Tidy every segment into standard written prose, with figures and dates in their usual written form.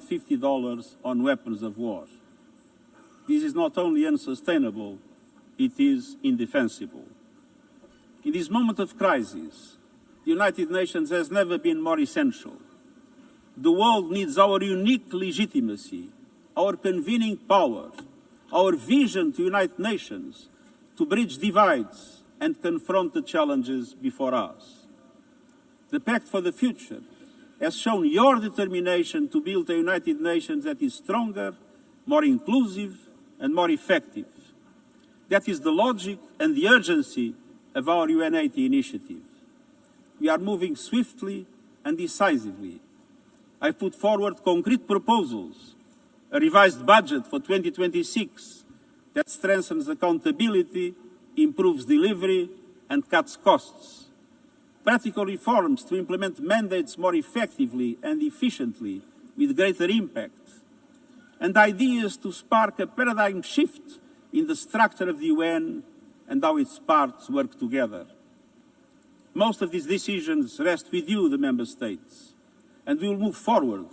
$50 on weapons of war. This is not only unsustainable, it is indefensible. In this moment of crisis, the United Nations has never been more essential. The world needs our unique legitimacy, our convening power, our vision to unite nations, to bridge divides and confront the challenges before us. The Pact for the Future has shown your determination to build a United Nations that is stronger, more inclusive, and more effective. That is the logic and the urgency of our UN80 initiative. We are moving swiftly and decisively. I put forward concrete proposals, a revised budget for 2026 that strengthens accountability, improves delivery, and cuts costs. Practical reforms to implement mandates more effectively and efficiently with greater impact. And ideas to spark a paradigm shift in the structure of the UN and how its parts work together. Most of these decisions rest with you, the Member States, and we will move forward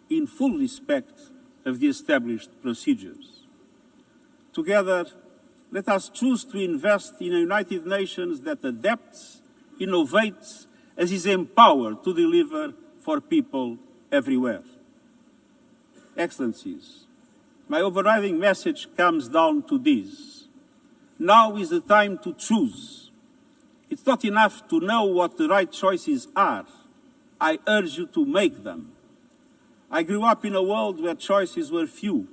in full respect of the established procedures. Together, let us choose to invest in a United Nations that adapts, innovates, and is empowered to deliver for people everywhere. Excellencies, my overriding message comes down to this. Now is the time to choose. It's not enough to know what the right choices are. I urge you to make them. I grew up in a world where choices were few.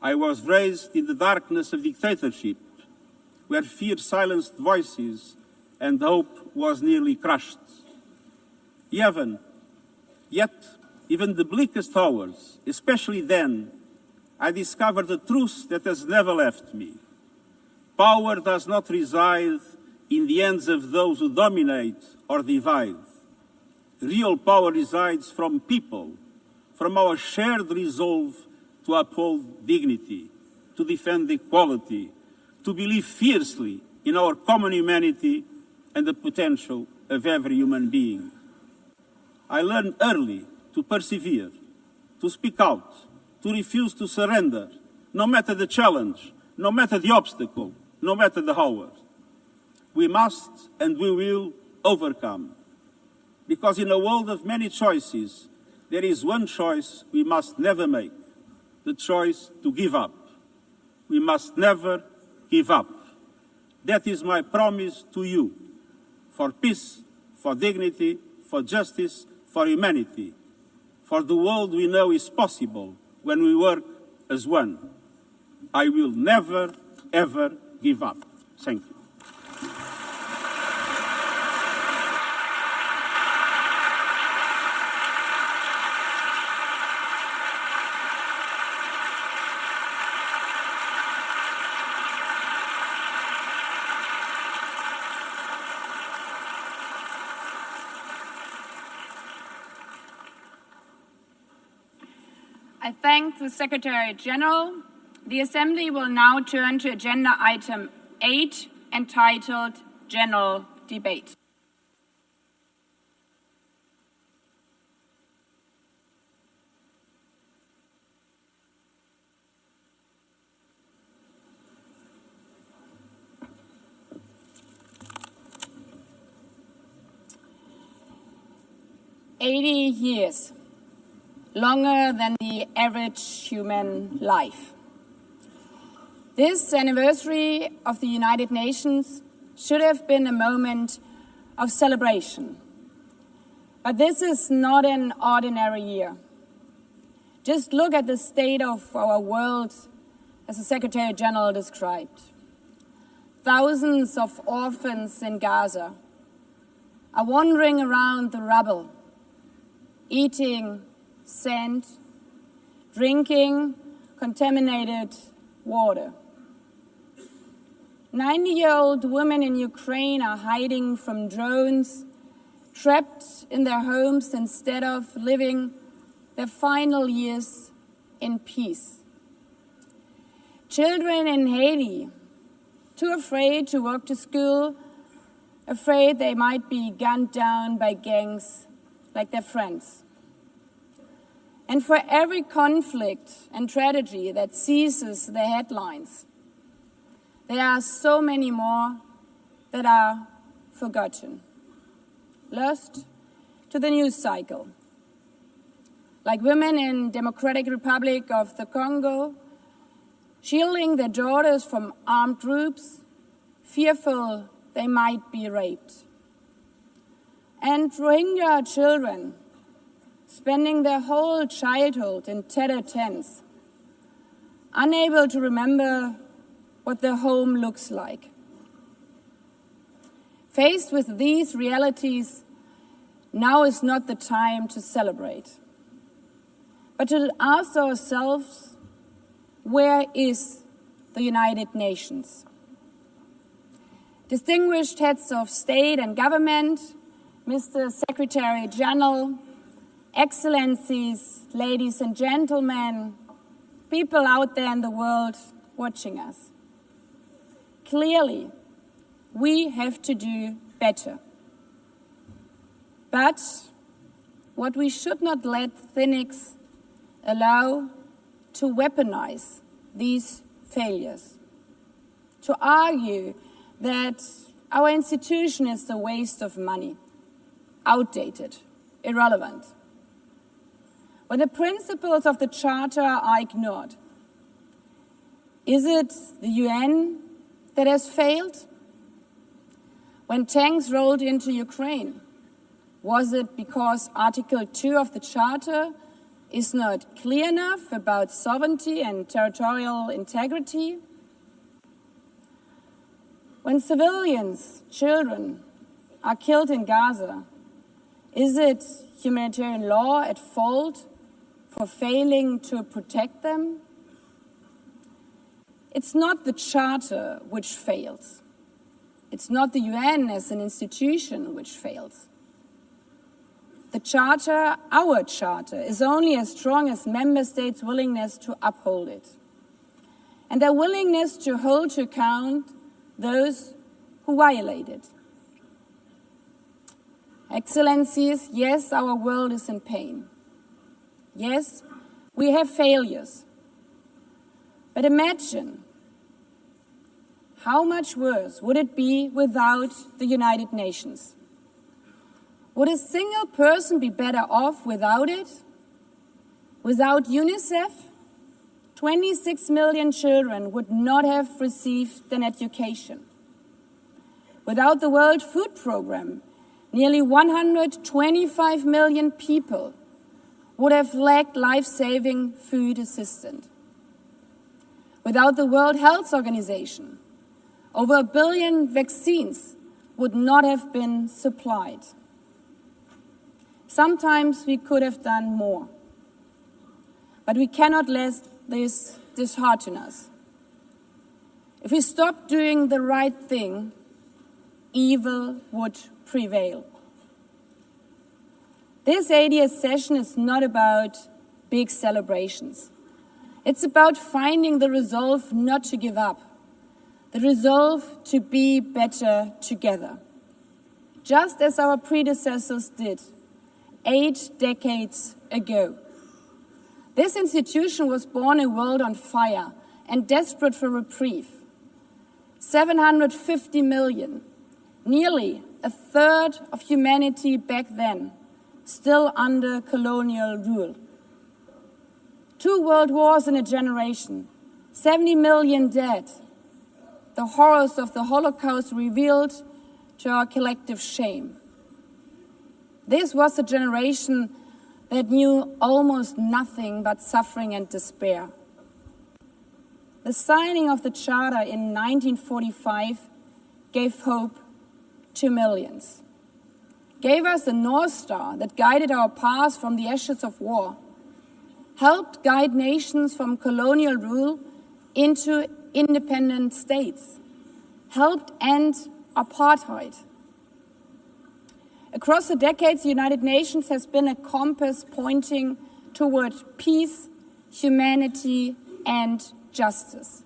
I was raised in the darkness of dictatorship, where fear silenced voices and hope was nearly crushed. Yet, even the bleakest hours, especially then, I discovered a truth that has never left me. Power does not reside in the hands of those who dominate or divide. Real power resides from people, from our shared resolve to uphold dignity, to defend equality, to believe fiercely in our common humanity and the potential of every human being. I learned early to persevere, to speak out, to refuse to surrender, no matter the challenge, no matter the obstacle, no matter the hour. We must and we will overcome. Because in a world of many choices, there is one choice we must never make, the choice to give up. We must never give up. That is my promise to you, for peace, for dignity, for justice, for humanity, for the world we know is possible when we work as one. I will never, ever give up. Thank you. I thank the Secretary General. The Assembly will now turn to Agenda Item 8, entitled General Debate. "80 years. Longer than the average human life. This anniversary of the United Nations should have been a moment of celebration. But this is not an ordinary year. Just look at the state of our world, as the Secretary General described. Thousands of orphans in Gaza are wandering around the rubble, eating sand, drinking contaminated water. 90-year-old women in Ukraine are hiding from drones, trapped in their homes instead of living their final years in peace. Children in Haiti, too afraid to walk to school, afraid they might be gunned down by gangs like their friends. And for every conflict and tragedy that seizes the headlines, there are so many more that are forgotten, lost to the news cycle. Like women in Democratic Republic of the Congo, shielding their daughters from armed groups, fearful they might be raped. And Rohingya children spending their whole childhood in tattered tents, unable to remember what their home looks like. Faced with these realities, now is not the time to celebrate, but to ask ourselves, where is the United Nations? Distinguished heads of state and government, Mr. Secretary General, Excellencies, ladies and gentlemen, people out there in the world watching us. Clearly, we have to do better. But what we should not let cynics allow to weaponize these failures, to argue that our institution is a waste of money, outdated, irrelevant. When the principles of the Charter are ignored, is it the UN that has failed? When tanks rolled into Ukraine, was it because Article 2 of the Charter is not clear enough about sovereignty and territorial integrity? When civilians, children, are killed in Gaza, is it humanitarian law at fault for failing to protect them? It's not the Charter which fails. It's not the UN as an institution which fails. The Charter, our Charter, is only as strong as member states' willingness to uphold it, and their willingness to hold to account those who violate it. Excellencies, yes, our world is in pain. Yes, we have failures. But imagine how much worse would it be without the United Nations? Would a single person be better off without it? Without UNICEF, 26 million children would not have received an education. Without the World Food Programme, nearly 125 million people would have lacked life-saving food assistance. Without the World Health Organization, over 1 billion vaccines would not have been supplied. Sometimes we could have done more, but we cannot let this dishearten us. If we stop doing the right thing, evil would prevail. This 80th session is not about big celebrations. It's about finding the resolve not to give up, the resolve to be better together, just as our predecessors did 8 decades ago. This institution was born in a world on fire and desperate for reprieve. 750 million, nearly a third of humanity back then, still under colonial rule. 2 world wars in a generation, 70 million dead. The horrors of the Holocaust revealed to our collective shame. This was a generation that knew almost nothing but suffering and despair. The signing of the Charter in 1945 gave hope to millions, gave us a North Star that guided our path from the ashes of war, helped guide nations from colonial rule into independent states, helped end apartheid. Across the decades, the United Nations has been a compass pointing toward peace, humanity, and justice.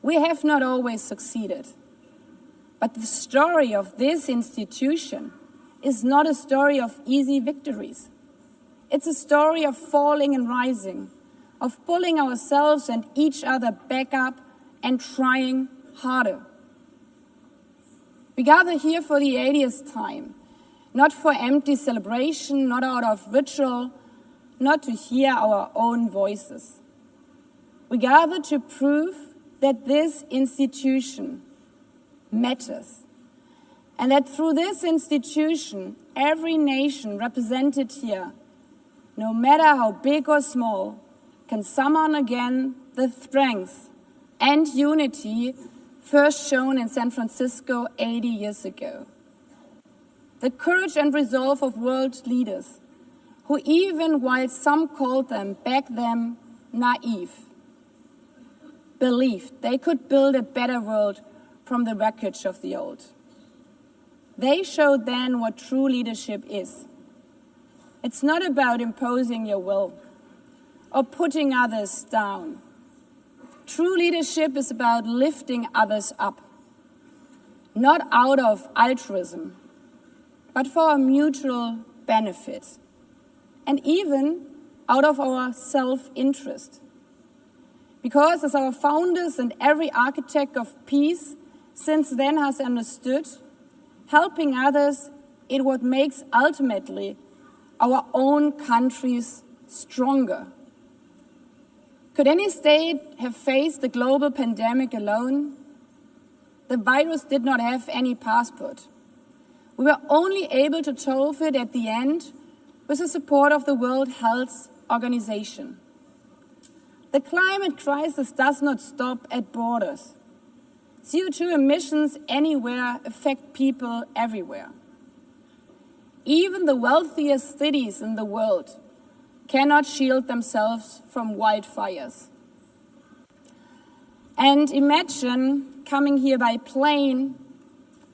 We have not always succeeded, but the story of this institution is not a story of easy victories. It's a story of falling and rising, of pulling ourselves and each other back up and trying harder. We gather here for the 80th time, not for empty celebration, not out of ritual, not to hear our own voices. We gather to prove that this institution matters, and that through this institution, every nation represented here, no matter how big or small, can summon again the strength and unity first shown in San Francisco 80 years ago. The courage and resolve of world leaders, who even while some called them back then naive, believed they could build a better world from the wreckage of the old. They showed then what true leadership is. It's not about imposing your will or putting others down. True leadership is about lifting others up, not out of altruism, but for a mutual benefit, and even out of our self-interest. Because as our founders and every architect of peace since then has understood, helping others is what makes ultimately our own countries stronger. Could any state have faced the global pandemic alone? The virus did not have any passport. We were only able to solve it at the end with the support of the World Health Organization. The climate crisis does not stop at borders. CO2 emissions anywhere affect people everywhere. Even the wealthiest cities in the world cannot shield themselves from wildfires. And imagine coming here by plane.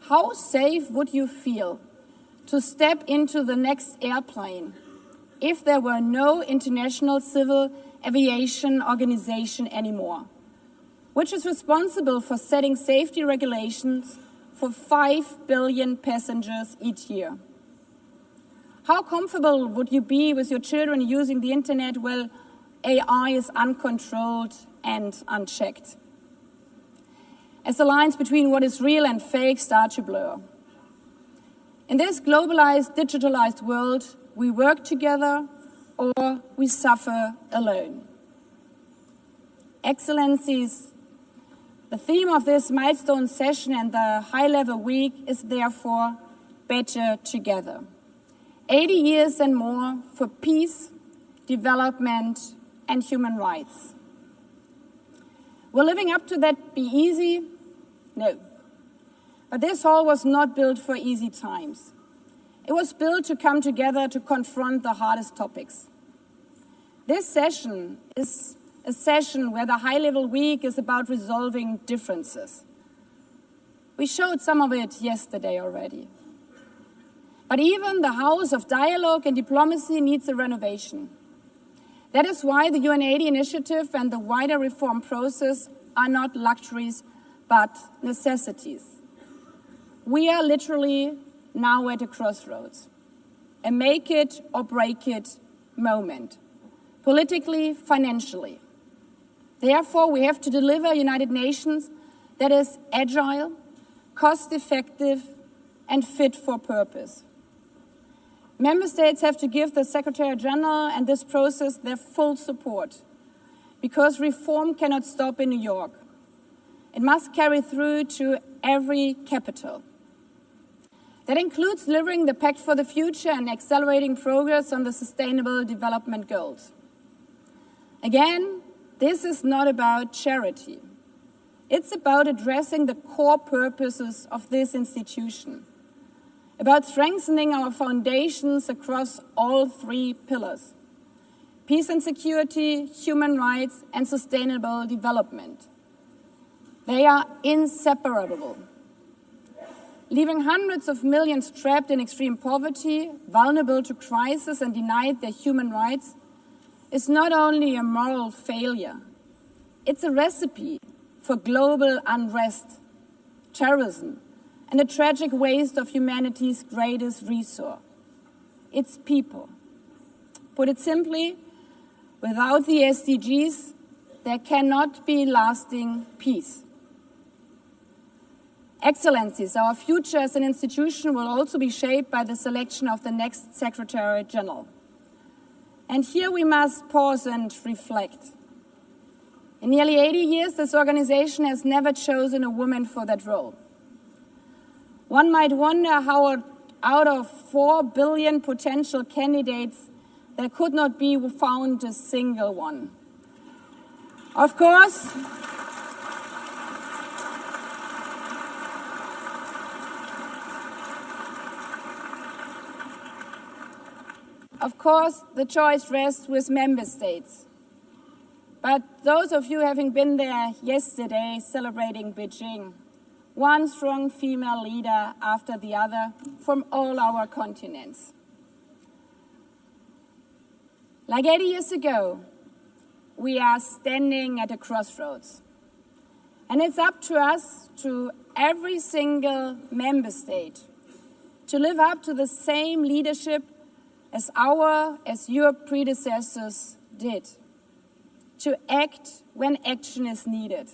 How safe would you feel to step into the next airplane if there were no International Civil Aviation Organization anymore, which is responsible for setting safety regulations for 5 billion passengers each year? How comfortable would you be with your children using the internet while AI is uncontrolled and unchecked? As the lines between what is real and fake start to blur. In this globalized, digitalized world, we work together or we suffer alone. Excellencies, the theme of this milestone session and the high-level week is therefore better together. 80 years and more for peace, development, and human rights. Will living up to that be easy? No. But this hall was not built for easy times. It was built to come together to confront the hardest topics. This session is a session where the high-level week is about resolving differences. We showed some of it yesterday already. But even the house of dialogue and diplomacy needs a renovation. That is why the UN80 initiative and the wider reform process are not luxuries, but necessities. We are literally now at a crossroads, a make it or break it moment, politically, financially. Therefore, we have to deliver a United Nations that is agile, cost-effective, and fit for purpose. Member States have to give the Secretary General and this process their full support, because reform cannot stop in New York. It must carry through to every capital. That includes delivering the Pact for the Future and accelerating progress on the Sustainable Development Goals. Again, this is not about charity. It's about addressing the core purposes of this institution, about strengthening our foundations across all 3 pillars: peace and security, human rights, and sustainable development. They are inseparable. Leaving hundreds of millions trapped in extreme poverty, vulnerable to crisis, and denied their human rights is not only a moral failure, it's a recipe for global unrest, terrorism, and a tragic waste of humanity's greatest resource, its people. Put it simply, without the SDGs, there cannot be lasting peace. Excellencies, our future as an institution will also be shaped by the selection of the next Secretary General. And here we must pause and reflect. In nearly 80 years, this organization has never chosen a woman for that role. One might wonder how out of 4 billion potential candidates, there could not be found a single one. Of course, the choice rests with member states. But those of you having been there yesterday celebrating Beijing, one strong female leader after the other from all our continents. Like 80 years ago, we are standing at a crossroads. And it's up to us, to every single member state, to live up to the same leadership as your predecessors did. To act when action is needed.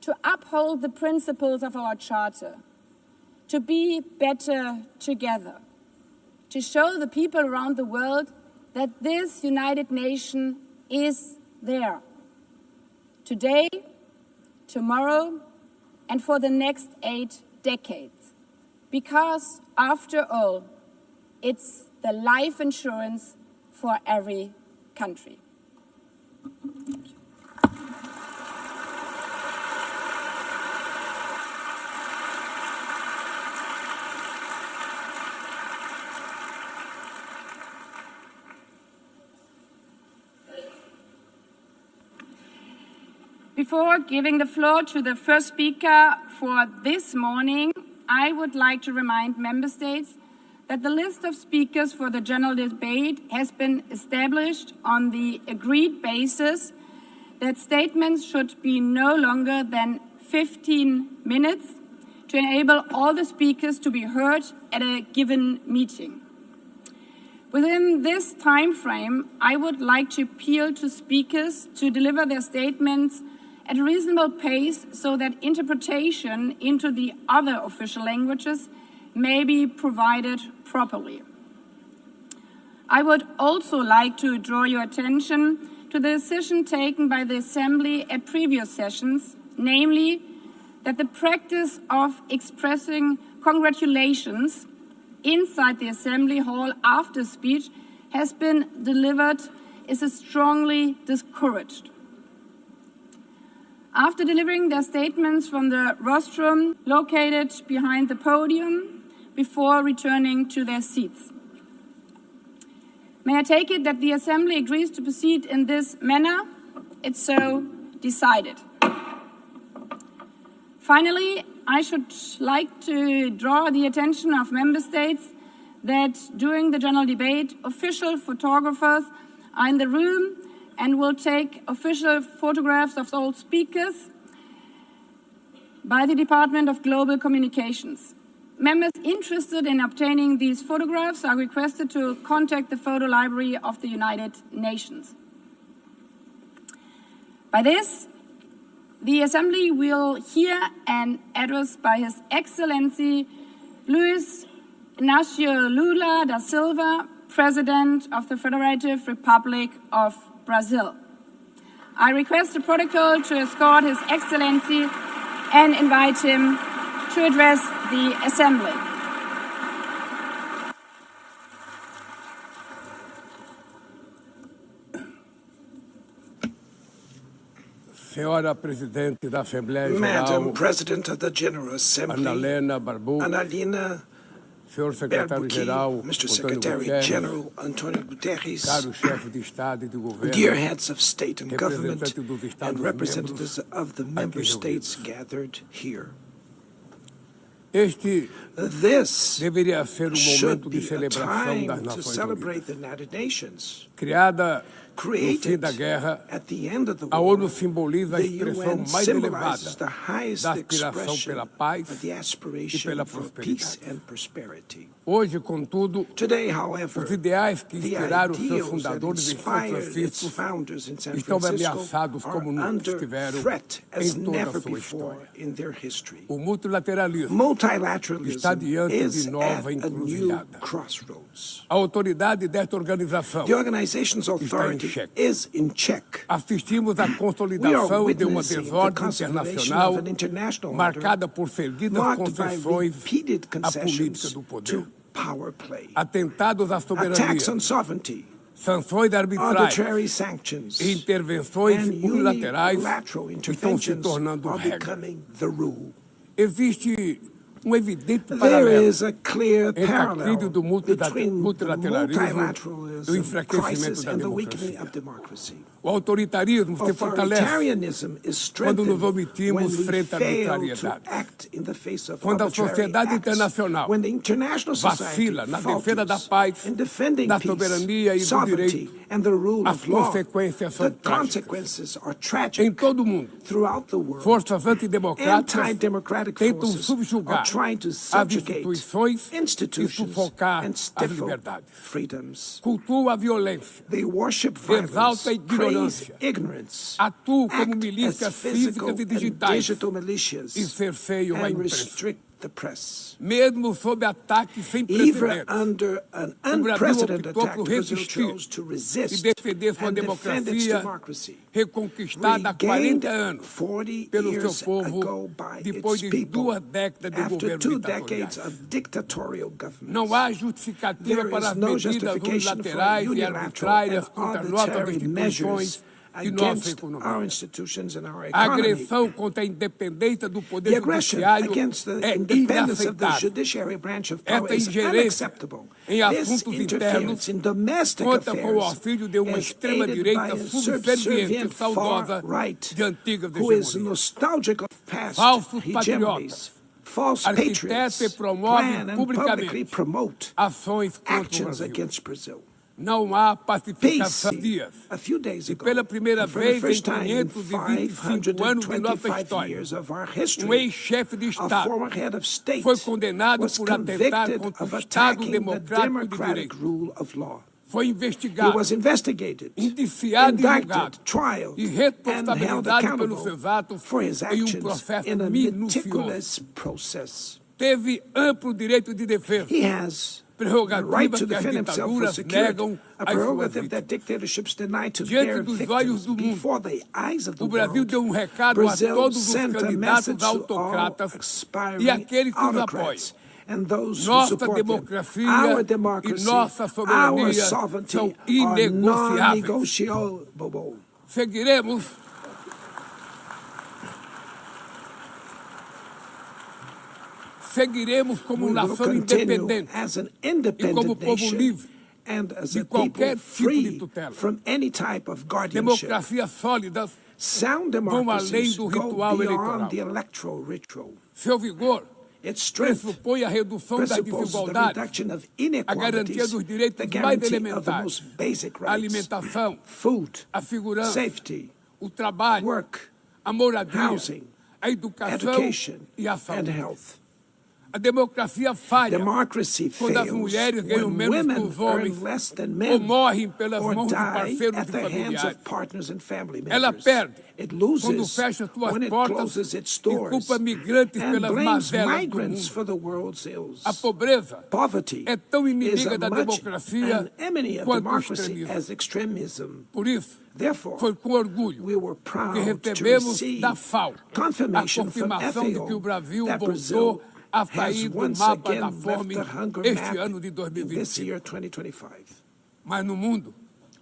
To uphold the principles of our Charter. To be better together. To show the people around the world that this United Nation is there. Today, tomorrow, and for the next 8 decades. Because, after all, it's the life insurance for every country. Before giving the floor to the first speaker for this morning, I would like to remind member states that the list of speakers for the general debate has been established on the agreed basis that statements should be no longer than 15 minutes to enable all the speakers to be heard at a given meeting. Within this time frame, I would like to appeal to speakers to deliver their statements at a reasonable pace so that interpretation into the other official languages may be provided properly. I would also like to draw your attention to the decision taken by the Assembly at previous sessions, namely that the practice of expressing congratulations inside the Assembly Hall after speech has been delivered is strongly discouraged. After delivering their statements from the rostrum located behind the podium before returning to their seats. May I take it that the Assembly agrees to proceed in this manner? It's so decided. Finally, I should like to draw the attention of member states that during the general debate, official photographers are in the room and will take official photographs of all speakers by the Department of Global Communications. Members interested in obtaining these photographs are requested to contact the Photo Library of the United Nations. By this, the Assembly will hear an address by His Excellency Luiz Inácio Lula da Silva, President of the Federative Republic of Brazil. I request the protocol to escort His Excellency and invite him to address the Assembly. Senhora Presidente da Assembleia Madam Geral, President of the General Assembly, Annalena Barbu, Annalena Senhor Secretário-Geral, Mr. Antônio Secretary Guterres, General Antonio Guterres, caro chefe de Estado e de Governo, dear heads of state and government, representante dos Estados and representatives membros of the member aqui states reunidos. gathered here. Este This deveria ser should momento de be a celebração das time to Nações celebrate Unidas. the United Nations, Criada created da guerra, at the end of the a war, ONU simboliza a the expressão UN mais elevada symbolizes the highest da aspiração expression pela paz of the e aspiration pela for peace prosperidade. and prosperity. Hoje, contudo, Today, however, os ideais que the inspiraram seus ideals that fundadores em São inspired its Francisco founders in San estão Francisco ameaçados are como nunca under estiveram threat as em toda never a sua before história. in their history. O multilateralismo Multilateralism está diante is de nova at a new encruzilhada. crossroads. A autoridade desta organização The organization's authority check. is in check. assistimos à We are consolidação de uma witnessing the desordem consolidation internacional of an international order marcada por seguidas marked by concessões repeated à política concessions do poder, to power play, atentados à soberania, attacks on sovereignty, sanções arbitrárias arbitrary sanctions, e intervenções and unilaterais unilateral estão se interventions tornando are regra. becoming the rule. Existe evidente There paralelo is a clear entre a parallel crise do between the multilateralismo e o multilateralism enfraquecimento crisis da and the weakening democracia. of democracy. O autoritarismo se fortalece Authoritarianism is quando nos strengthened omitimos when we frente à fail to arbitrariedade. act in the face of Quando a arbitrary sociedade acts. internacional When the international society vacila na defesa da falters paz, in defending da peace, soberania e do sovereignty, direito, and the rule as of law, consequências são the trágicas. consequences are tragic Em todo o mundo, throughout the world. forças antidemocráticas Anti-democratic tentam forces are subjugar trying to as subjugate instituições e institutions sufocar and as stifle liberdades. freedoms. Cultua a violência, They worship violence, exalta a praise ignorância, ignorance, atuam como act milícias as physical físicas e and digitais digital militias, e cerceiam a and imprensa. restrict the press. Mesmo sob ataques sem Even precedentes, under an o Brasil unprecedented optou attack, por Brazil resistir chose to e resist defender sua and defend its democracia democracy, reconquistada há regained 40 anos 40 pelo seu years povo ago by depois its de people 2 décadas de after governo 2 ditatorial. decades of dictatorial government. Não há justificativa There para is as no medidas justification for unilaterais e unilateral arbitrárias and contra nossas arbitrary measures instituições e nossa against our economia. institutions and our A economy. agressão contra a independência do The poder aggression judiciário against the é independence of the inaceitável. judiciary branch of power Esta is ingerência unacceptable. em This assuntos interference internos in domestic conta com o affairs auxílio de uma is aided by extrema-direita a subserviente subservient e saudosa far-right de antigas who is hegemonias. nostalgic of past Falsos hegemonies. patriotas False arquitetam patriots e promovem plan and publicamente publicly promote ações contra o actions Brasil. against Brazil. Não há pacificação Peace, dias. a few days E ago, pela primeira and for the vez em first time in 525 anos de nossa 525 história, years of our history, ex-chefe de a Estado former head of state foi condenado was por atentar convicted contra of o Estado attacking the democrático de democratic direito. rule of law. Foi He investigado, was investigated, indiciado e julgado indicted, trialed, e and held responsabilizado pelos accountable seus atos for his em actions processo in a minucioso. meticulous process. Teve amplo direito de defesa, He has the prerrogativa right to que as defend himself for ditaduras security, negam a às suas prerogative that vítimas. dictatorships deny to Diante their dos victims olhos do mundo, before the eyes of the O Brasil world. deu recado Brazil a todos os sent a candidatos message to all autocratas aspiring e aqueles que os autocrats apoiam. and those who Nossa support them. democracia Our e democracy, nossa our soberania sovereignty são are inegociáveis. non-negotiable. Seguiremos como We will nação continue independente as an e como independent povo nation livre and as de a people qualquer tipo de free tutela. from any type of guardianship. Democracias sólidas, Sound vão além democracies do go ritual beyond eleitoral. the electoral ritual. Seu vigor Its strength pressupõe a redução das presupposes the desigualdades, reduction of a garantia inequalities, dos the direitos mais guarantee of the elementares, most basic a rights, alimentação, food, a segurança, safety, o trabalho, work, a moradia, housing, a educação education, e a and saúde. health. A democracia falha Democracy quando as fails mulheres ganham when menos que women os homens earn less than ou men morrem pelas or mãos de die parceiros at e the hands familiares. of partners and family Ela members. perde It quando loses fecha suas when it portas closes its e doors culpa migrantes and pelas blames mazelas do migrants mundo. for the world's ills. A pobreza Poverty é tão is inimiga as da much democracia an enemy of quanto o democracy extremismo. as extremism. Por isso, Therefore, foi com orgulho we were que proud to recebemos receive da FAO a confirmation from confirmação de que o FAO Brasil that voltou Brazil a has sair do once mapa again da left fome the hunger este map ano de in this 2025. year, 2025. Mas no mundo,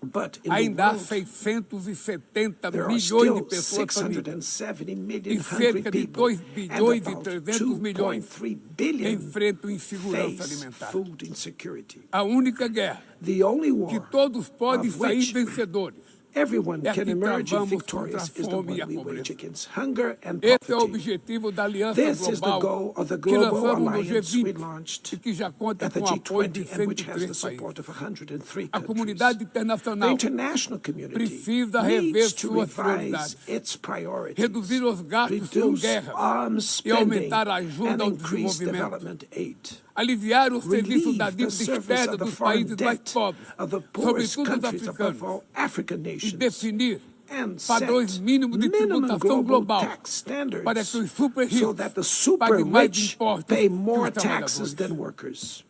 But in the ainda há world, 670 there are milhões still de pessoas famintas 670 e million hungry cerca de people 2 and bilhões e about 300 milhões 2.3 billion enfrentam insegurança face alimentar. food insecurity. A única guerra The only que war todos podem of sair which vencedores everyone é can que emerge travamos victorious contra a is the fome e one a we wage pobreza. against hunger and Esse é o poverty. objetivo da Aliança This is the Global goal of the que global lançamos no alliance we G20 launched e que já conta at the com o apoio de G20 and which has the 103 support países. of 103 A countries. comunidade The internacional international community precisa rever needs to suas revise prioridades, its priorities, reduzir os gastos com reduce guerras arms e spending, aumentar a ajuda and ao increase desenvolvimento. development aid. Aliviar o serviço da Relieve the dívida service externa of the dos foreign países mais debt pobres, of the poorest sobretudo os countries, above africanos, all African e nations, definir and padrões set mínimos de minimum tributação global global tax standards para que os super so ricos that the super paguem mais rich impostos pay que more os taxes trabalhadores. than workers.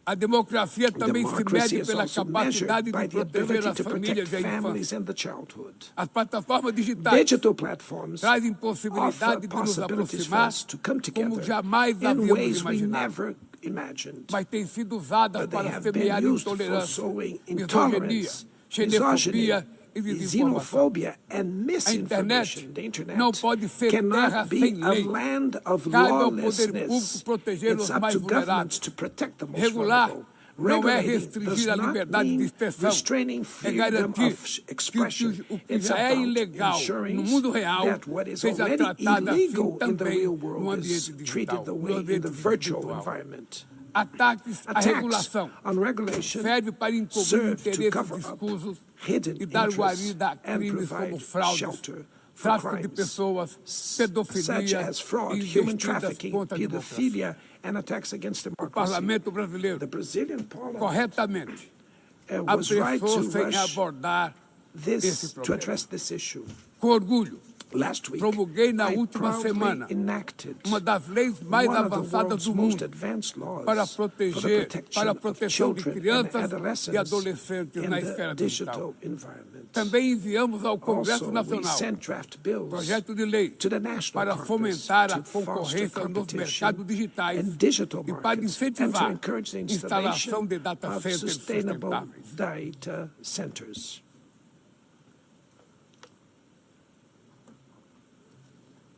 A democracia também se Democracy mede is pela also capacidade measured by de the proteger ability as to protect famílias e a families infância. and the childhood. As plataformas digitais Digital platforms trazem offer possibilidade de nos possibilities for aproximar us to come como together jamais in havíamos ways we imaginado, never imagined. mas têm sido usadas But they para have been semear used for intolerância, sowing misoginia, intolerance, xenofobia e desinformação. xenophobia, and A internet misinformation. The internet não pode ser terra cannot be sem a lei. land of Cabe ao poder lawlessness. público proteger It's os up mais to governments vulneráveis. to protect the most Regular vulnerable. não é Regulating does restringir a not liberdade de mean expressão, restraining é freedom garantir of que expression. o que It's já é about ilegal ensuring no mundo real that what is seja already tratado assim illegal in the também real no world is ambiente treated digital, the no way in ambiente the virtual virtual. environment. Ataques à Attacks regulação on regulation serve para encobrir serve to interesses cover up escusos hidden e dar interests guarida a and crimes provide como fraudes, shelter for tráfico de crimes pessoas, such pedofilia as fraud, e human investidas trafficking, contra a democracia. pedophilia, and attacks against O democracy. parlamento brasileiro, The Brazilian parliament corretamente, was right to apressou-se em rush abordar esse this to problema. address this issue. Com orgulho, Last week, promulguei na I última proudly semana enacted uma das leis mais one of the avançadas world's do most mundo advanced laws para for the proteger, protection para a of proteção de children and crianças e adolescents adolescentes in na the esfera digital digital. environment. Também enviamos ao Congresso Also, we Nacional sent draft bills projeto de lei to the National para Congress fomentar a to foster concorrência nos competition mercados digitais and digital e para markets and to incentivar encourage the a instalação installation de data of centers sustainable sustentáveis. data centers.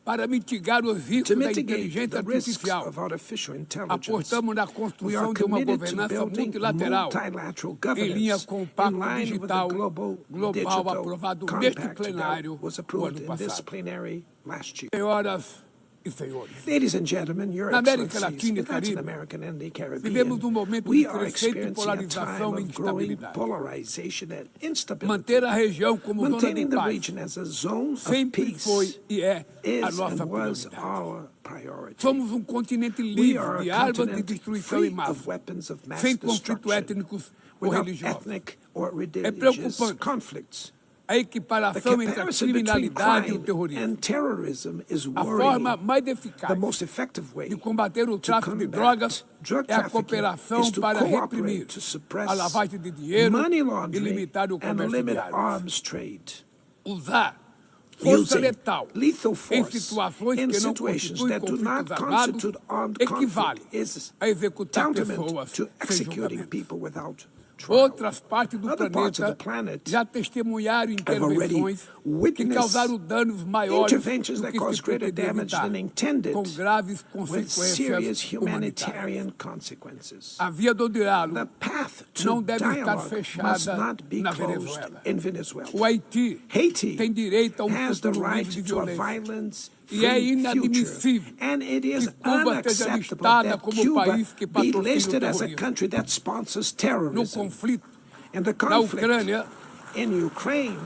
Para mitigar os To riscos da mitigate inteligência the risks artificial, of artificial intelligence, apostamos na we are construção de uma committed to governança building multilateral multilateral em linha governance com o in Pacto line with the Digital global Global digital aprovado neste compact plenário that was o approved ano in this passado. plenary last year. Senhoras e senhores, Ladies and gentlemen, Your Na América Excellencies, Latina e in Latin Caribe, America and the Caribbean, vivemos momento we de are crescente experiencing a polarização time e of growing instabilidade. polarization and instability. Manter a região como zona de Maintaining the paz region as a zone of sempre foi peace e é a is nossa and was prioridade. our priority. Somos continente We livre are de a armas de continent destruição free em massa, of weapons of mass sem conflitos destruction, étnicos ou without religiosos. ethnic or religious preocupante. conflicts. A The equiparação entre a comparison between criminalidade e o crime terrorismo. and terrorism is A forma worrying. mais The eficaz most effective way de combater o to tráfico de combat drogas drug é a trafficking cooperação is to para cooperate reprimir to suppress a lavagem de dinheiro money e laundering limitar o and comércio limit de armas. arms trade. Usar força Using letal lethal em force situações in que não situations constituem that do not conflitos armados constitute armed equivale conflict is a executar tantamount pessoas to sem executing julgamento. people without trial. Outras partes do Other parts of the planeta planet já testemunharam already intervenções que witnessed causaram danos maiores interventions do that que cause se greater pretendia damage evitar, than intended, com graves with serious consequências humanitárias. humanitarian consequences. A via do diálogo The path to não deve estar dialogue must fechada not be na closed Venezuela. in Venezuela. O Haiti Haiti tem direito a has the futuro right livre de to a violência. violence E é free inadmissível future. And it is que Cuba seja unacceptable listada that como Cuba país que be patrocina o listed as a terrorismo. country that sponsors No terrorism. conflito And the da conflict Ucrânia, in Ukraine,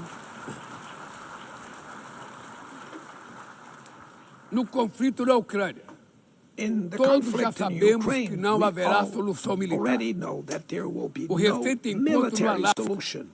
in the todos já conflict in sabemos que Ukraine, não we haverá all solução militar. already know that there will be O no recente encontro no military Alasca solution.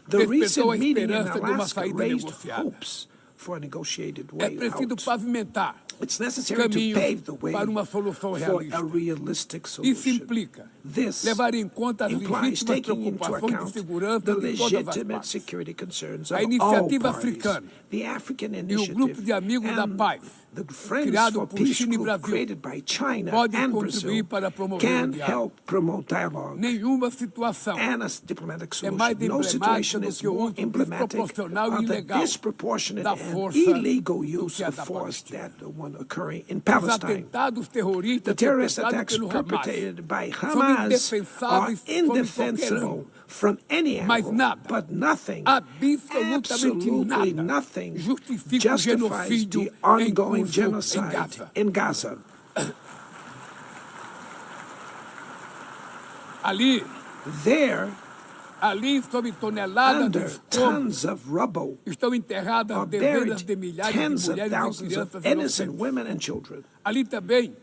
The despertou a recent meeting in esperança de uma Alaska saída raised negociada. hopes for a negotiated É way preciso out. pavimentar It's necessary to caminhos pave the way para uma solução for realista. a realistic Isso solution. implica This levar em conta as implies legítimas taking into preocupações de account segurança the de todas as legitimate partes. security concerns A of all iniciativa parties. africana The African e o Initiative grupo de amigos da and paz, the Friends criado for por Peace China e group Brasil, created by China pode and contribuir Brazil para promover can o diálogo. help promote dialogue Nenhuma situação and a diplomatic é mais solution. No situation emblemática do is que o more uso emblematic desproporcional e of the ilegal disproportionate da and força illegal do use que a of da force Palestina. that the one occurring in Os Palestine. atentados terroristas The terrorist perpetrados attacks pelo Hamas perpetrated by são Hamas are indefensáveis sob qualquer indefensible ângulo. from any Mas angle, nada, but nothing, absolutamente absolutely nada, nothing justifica o justifies genocídio the ongoing em curso genocide in Gaza. Ali There, sob toneladas de under escombros, tons of rubble, estão enterradas are dezenas buried de milhares tens de of mulheres e thousands of crianças innocent inocentes. women and children. Ali também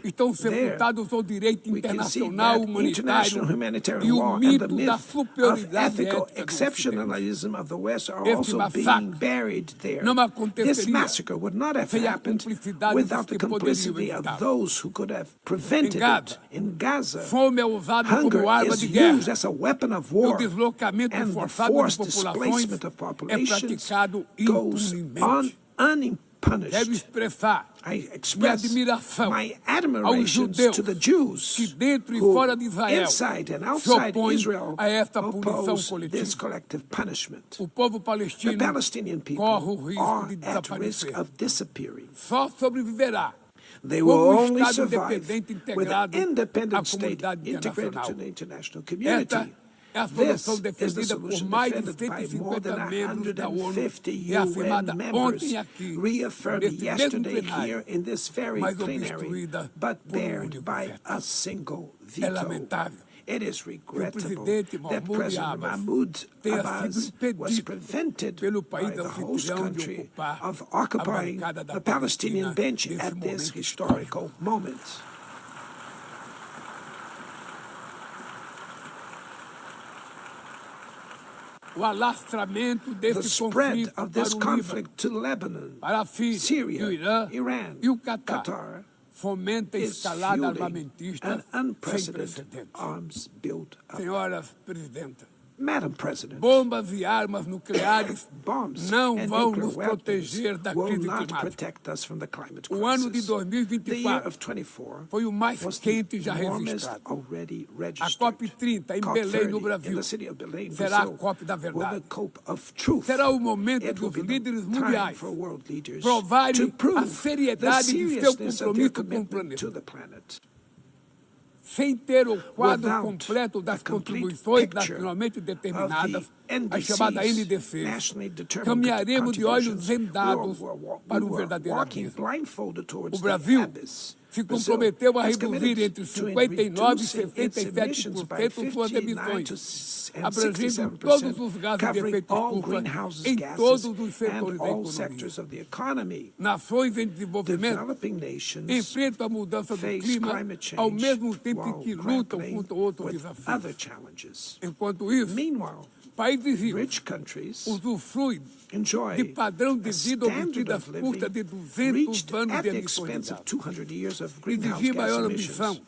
estão sepultados o direito We can see internacional that humanitário international e humanitarian o law and the mito da myth of superioridade ethical ética do Ocidente. exceptionalism of the West are Este also being massacre buried there. não This aconteceria massacre would not have sem a happened cumplicidade without dos the que poderiam complicity of evitar. those who could have prevented it. In Gaza, Fome é usada hunger como arma is de guerra. used as a weapon of O war, deslocamento and the forçado de forced populações displacement of é populations praticado goes impunemente. Quero unpunished. expressar I minha express admiração my aos admiration judeus to the Jews que dentro e who, fora de Israel, inside and se outside opõem Israel, a esta punição oppose this coletiva. collective punishment. O povo The palestino Palestinian corre o people risco are de at risk desaparecer. of disappearing. Só sobreviverá They como will um only Estado survive independente with an integrado à independent state comunidade integrated internacional. to the international Esta community. é a This solução is the defendida por solution mais de defended by more than 150 membros da ONU 150 e afirmada UN members, ontem aqui, reaffirmed neste mesmo yesterday plenário, here in this very mas plenary, obstruída but por bared único by veto. a single É veto. lamentável It is que o regrettable presidente that Mahmoud President Abbas Mahmoud tenha Abbas sido was impedido prevented pelo by país the host anfitrião de country ocupar of a occupying bancada da the Palestinian Palestina bench nesse at this momento historical moment. O alastramento The desse spread conflito of this para o Líbano, conflict to Lebanon, para a Síria, Syria, o Irã Iran, e o Catar Qatar fomenta a is escalada fueling armamentista an sem unprecedented precedentes. arms build-up. Senhoras Presidenta, Madam President, bombas e armas nucleares bombs não and vão nuclear nos weapons proteger da will crise not climática. protect us from the climate O ano de crisis. The year 2024 of 24 foi o mais was quente the já warmest registrado. already A registered. COP30 em Belém, no COP30 in Brasil, the city of Belém, será a Brazil, COP da will verdade. the COP of truth. Será o momento It will dos be the líderes time mundiais for world leaders provarem to prove a the seriedade de seu seriousness of their compromisso com o commitment to planeta. the planet. Sem ter o quadro Without completo das a complete contribuições picture nacionalmente determinadas, of the a chamada NDCs, NDC, nationally determined caminharemos de olhos contributions, vendados we para were verdadeiro walking abismo. blindfolded towards O Brasil the abyss. se Brazil comprometeu a has reduzir committed entre to 59% e reducing its emissions by 67% suas 59 emissões, and abrangendo todos 67%, os gases de covering efeito all estufa greenhouse em gases todos os and setores da all economia. sectors of the economy. Nações em desenvolvimento Developing nations enfrentam a mudança do face clima climate ao change mesmo tempo while que lutam grappling contra outros with other desafios. challenges. Enquanto isso, Meanwhile, países ricos rich countries usufruem enjoy de padrão de a vida standard obtido às of living custas de 200 reached anos at de the emissões de expense of gases. 200 years of greenhouse Exigir gas maior emissions. ambição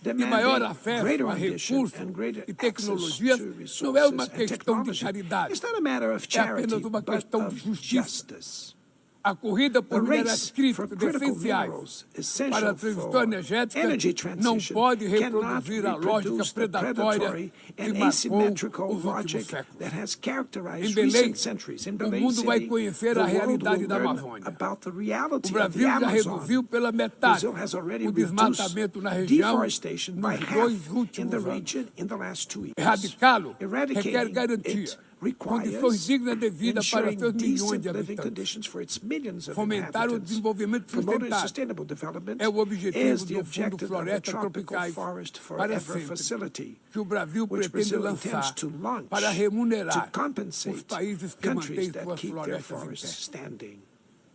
e maior Demanding acesso greater a ambition recursos and greater e access tecnologias to não é uma resources and questão de technology. caridade, It's not a matter of é charity, apenas uma but questão de of justiça. justice. A corrida The por minerais race for críticos critical essenciais minerals, para a essential transição for energética energy não transition, pode cannot reproduzir a lógica reproduce the predatória predatory que and marcou asymmetrical os últimos logic séculos. that has Em characterized Belém, recent centuries. In o Belém mundo vai City, conhecer the a world realidade will da learn Amazônia. about the O reality of Brasil the já Amazon. reduziu pela metade Brazil has already o reduced desmatamento na região deforestation by nos half 2 in the últimos anos. region in the last 2 years. Erradicá-lo requer Eradicating garantia, it condições requires dignas de vida para ensuring seus milhões decent de living habitantes. conditions for its millions of Fomentar o inhabitants. desenvolvimento Promoting sustentável sustainable development é o objetivo is the do Fundo objective of the Florestas Tropical Tropicais Forest para Forever sempre, Facility, que o Brasil which pretende Brazil intends lançar to launch para remunerar to compensate os países que countries mantêm that suas keep their florestas em forests pé. standing.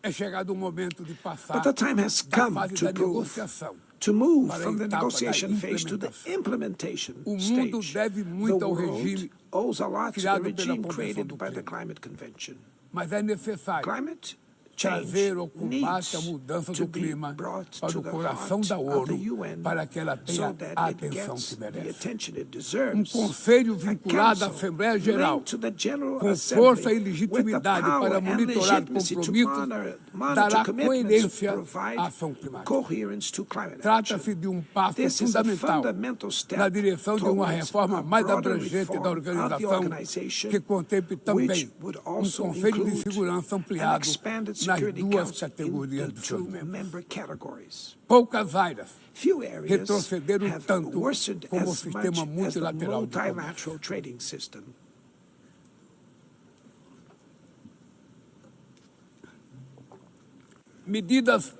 É chegado o momento de passar But the time has da come fase to da prove, negociação to move para a from the etapa da negotiation phase to the implementação. implementation O mundo stage. deve The muito ao world regime owes a lot to the criado pela regime Convenção created do by the Clima. Climate Convention. Mas é necessário Climate change trazer ao combate needs a mudança to do be clima brought para to o the coração heart da of the ONU UN para que ela tenha so that a it atenção gets que the merece. attention it Um deserves. conselho A vinculado à council Assembleia Geral linked to the General com Assembly força e with the legitimidade power para and monitorar legitimacy to compromissos monitor dará commitments, coerência provide à ação climática. coherence to climate action. Trata-se de um passo This is a fundamental fundamental step na direção de uma towards reforma a mais broader abrangente reform da of the organização organization, que contemple também which would also Conselho de include Segurança an ampliado expanded nas Security duas Council categorias into de seus two membros. member categories. Poucas áreas Few areas retrocederam have tanto worsened como o as much sistema as the multilateral de comércio. multilateral trading system. Medidas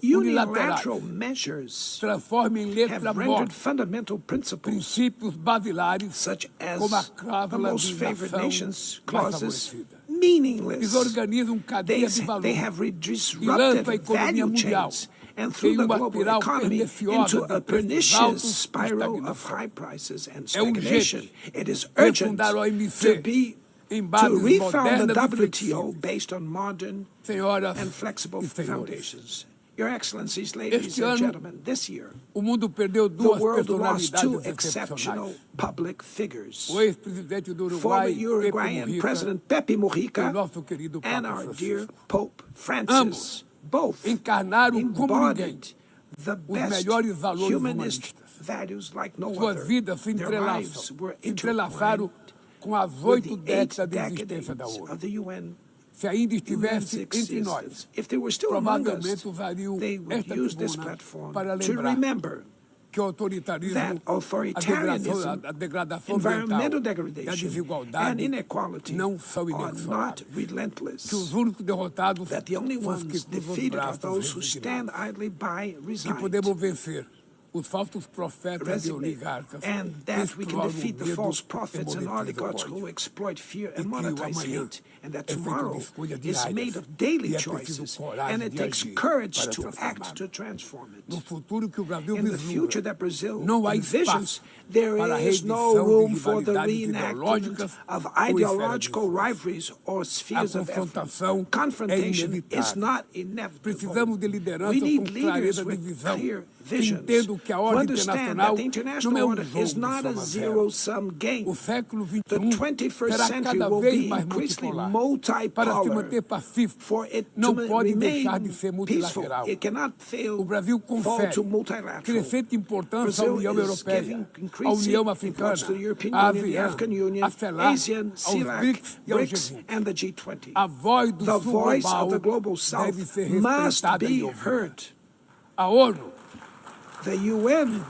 Unilateral unilaterais measures transformam em letra have rendered morta fundamental principles princípios basilares such as como a the cláusula most de favored nação nations mais clauses favorecida. meaningless. Desorganizam cadeia de They valor have e disrupted lançam a economia value mundial chains and through em the uma global espiral economy perniciosa into de a preços pernicious altos e spiral of estagnação. high prices and É stagnation. urgente It is urgent refundar a to OMC em to bases refound the modernas e WTO flexíveis. based on modern Senhoras and flexible e senhores, foundations. Your Excellencies, ladies este and ano gentlemen, this year, o mundo perdeu the duas world lost two personalidades exceptional excepcionais. public figures. O ex-presidente do Former Uruguai, Pepe Uruguayan Mujica, President Pepe e o Mujica nosso querido and Papa our dear Francisco. Pope Francis, both Encarnaram como ninguém embodied the os best melhores valores humanist humanistas. values like no Suas other. vidas se Their lives entrelaçam, were se entrelaçaram intertwined com as with 8 the 8 décadas de existência da decades ONU. of the UN. Se ainda UN's estivesse entre nós, existence. If they were still among us, provavelmente usariam they would esta use this tribuna platform para to lembrar remember que o autoritarismo, that authoritarianism, a degradação environmental ambiental e a degradation, desigualdade and inequality não são are not inexoráveis. relentless. Que os únicos derrotados That the only são os ones que cruzam os defeated are braços those who stand resignados. idly by, Que resigned, podemos vencer os falsos profetas e resignate, oligarcas and que that we can exploram defeat the o medo false e prophets and monetizam o oligarchs ódio. who exploit fear E and que o monetize amanhã hate, and that é feito de tomorrow escolhas is diárias made of daily e é preciso choices, coragem and it de takes agir courage para to transformá-lo. act to transform No it. futuro que o Brasil In the future vislumbra, that Brazil não há envisions, espaço there para a is no reedição de room for the rivalidades reenactment ideológicas of ou esferas de ideological influência. rivalries or spheres A of confrontação effort. é Confrontation is inevitável. not inevitable. Precisamos de We lideranças need com clareza leaders de with visão, clear que visions, entendam que a who ordem understand internacional that the não international é order jogo is de not a soma zero. zero-sum game. O século The XXI 21st será century cada will vez be mais increasingly multipolar. Para se multipolar. manter pacífico, For it to não pode deixar remain de ser peaceful, multilateral. it cannot O fail Brasil fall confere to multilateral. crescente importância à Brazil União is Europeia, giving à increasing União importance Africana, to the European à Union, the ASEAN, African Union, à CELAC, ASEAN, aos CELAC, BRICS e ao BRICS, G20. and the G20. A voz do The Sul voice global of the global South deve ser must respeitada e be ouvida. heard. A ONU, The UN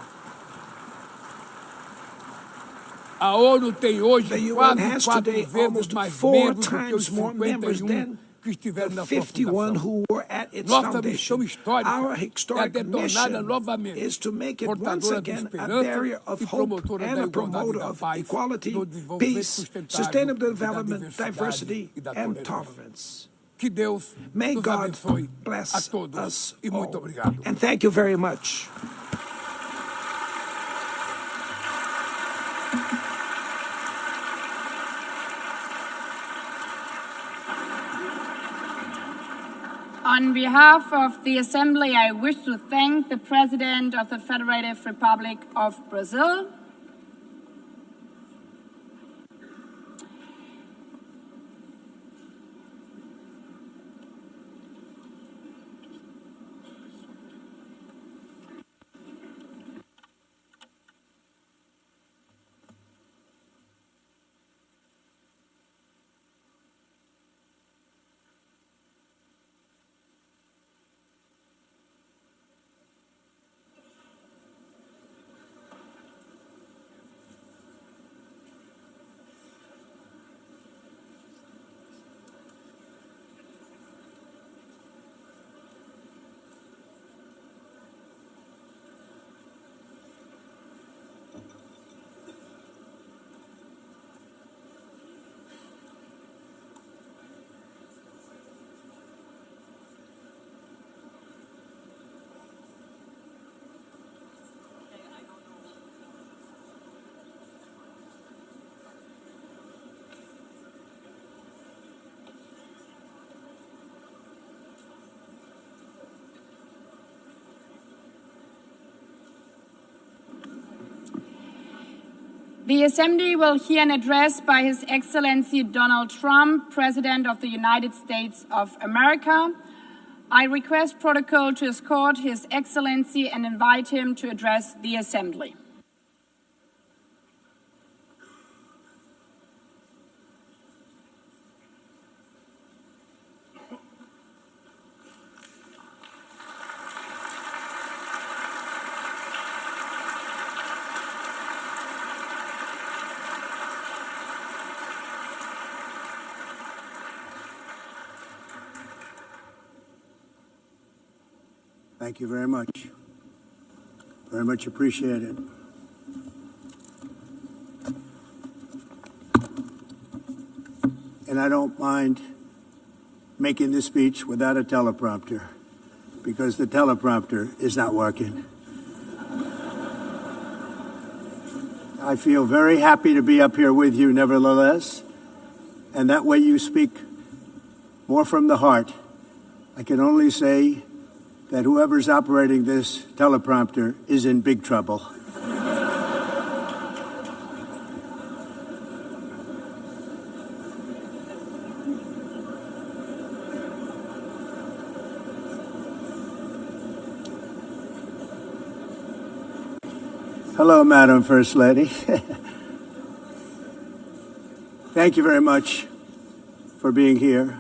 tem hoje The UN quase has 4 today vezes almost mais 4 membros do que os times more members 51 than que estiveram the na sua 51 fundação. who were at its Nossa foundation. missão histórica Our é historic ter tornada mission novamente is to make it once portadora de again a esperança barrier of e hope promotora and da a igualdade promoter da of paz, equality, do desenvolvimento peace, sustentável sustainable e da development, diversidade diversity, e da and tolerância. tolerance. Que Deus May nos God abençoe a bless todos us e muito all. obrigado. And thank you very much. On behalf of the Assembly, I wish to thank the President of the Federative Republic of Brazil, the Assembly will hear an address by His Excellency Donald Trump, President of the United States of America. I request protocol to escort His Excellency and invite him to address the Assembly. Thank you very much. Very much appreciated. And I don't mind making this speech without a teleprompter, because the teleprompter is not working. I feel very happy to be up here with you nevertheless, and that way you speak more from the heart. I can only say that whoever's operating this teleprompter is in big trouble. Hello, Madam First Lady. Thank you very much for being here.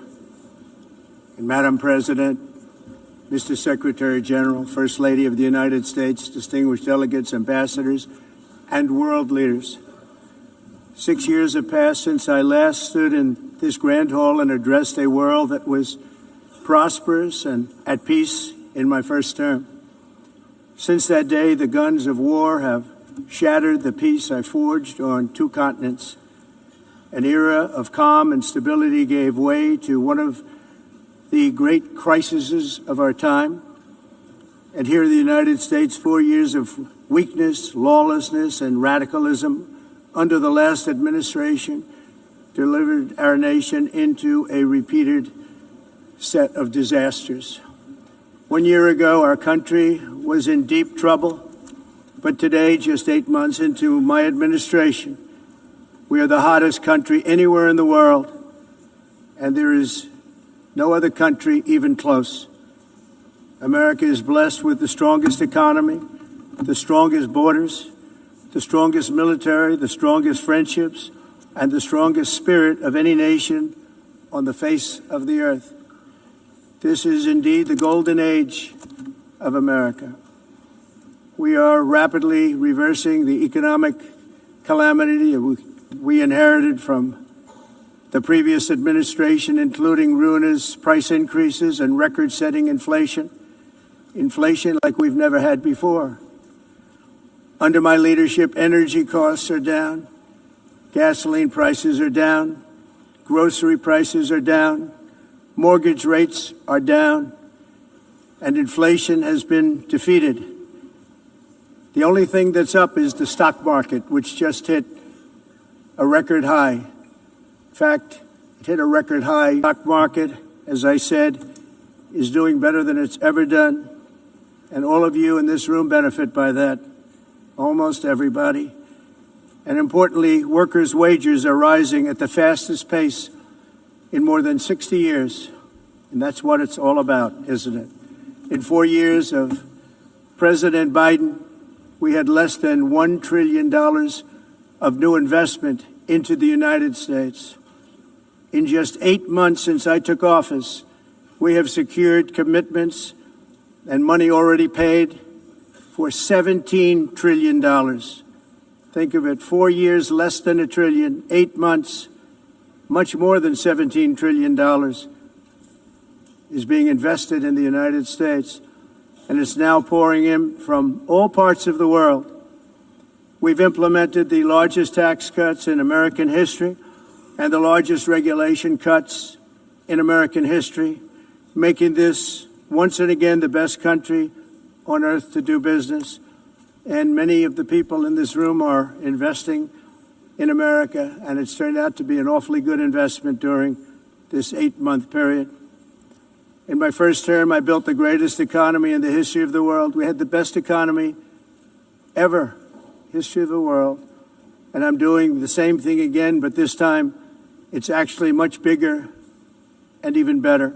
And Madam President, Mr. Secretary General, First Lady of the United States, distinguished delegates, ambassadors, and world leaders. 6 years have passed since I last stood in this grand hall and addressed a world that was prosperous and at peace in my first term. Since that day, the guns of war have shattered the peace I forged on 2 continents. An era of calm and stability gave way to one of the great crises of our time. And here in the United States, 4 years of weakness, lawlessness, and radicalism under the last administration delivered our nation into a repeated set of disasters. 1 year ago, our country was in deep trouble, but today, just 8 months into my administration, we are the hottest country anywhere in the world, and there is no other country even close. America is blessed with the strongest economy, the strongest borders, the strongest military, the strongest friendships, and the strongest spirit of any nation on the face of the earth. This is indeed the golden age of America. We are rapidly reversing the economic calamity we inherited from the previous administration, including ruinous price increases and record-setting inflation. Inflation like we've never had before. Under my leadership, energy costs are down, gasoline prices are down, grocery prices are down, mortgage rates are down, and inflation has been defeated. The only thing that's up is the stock market, which just hit a record high. In fact, it hit a record high. Stock market, as I said, is doing better than it's ever done. And all of you in this room benefit by that, almost everybody. And importantly, workers' wages are rising at the fastest pace in more than 60 years. And that's what it's all about, isn't it? In 4 years of President Biden, we had less than $1 trillion of new investment into the United States. In just 8 months since I took office, we have secured commitments and money already paid for $17 trillion. Think of it, 4 years, less than $1 trillion, 8 months, much more than $17 trillion is being invested in the United States, and it's now pouring in from all parts of the world. We've implemented the largest tax cuts in American history and the largest regulation cuts in American history, making this once and again the best country on earth to do business. And many of the people in this room are investing in America, and it's turned out to be an awfully good investment during this 8-month period. In my first term, I built the greatest economy in the history of the world. We had the best economy ever, history of the world. And I'm doing the same thing again, but this time it's actually much bigger and even better.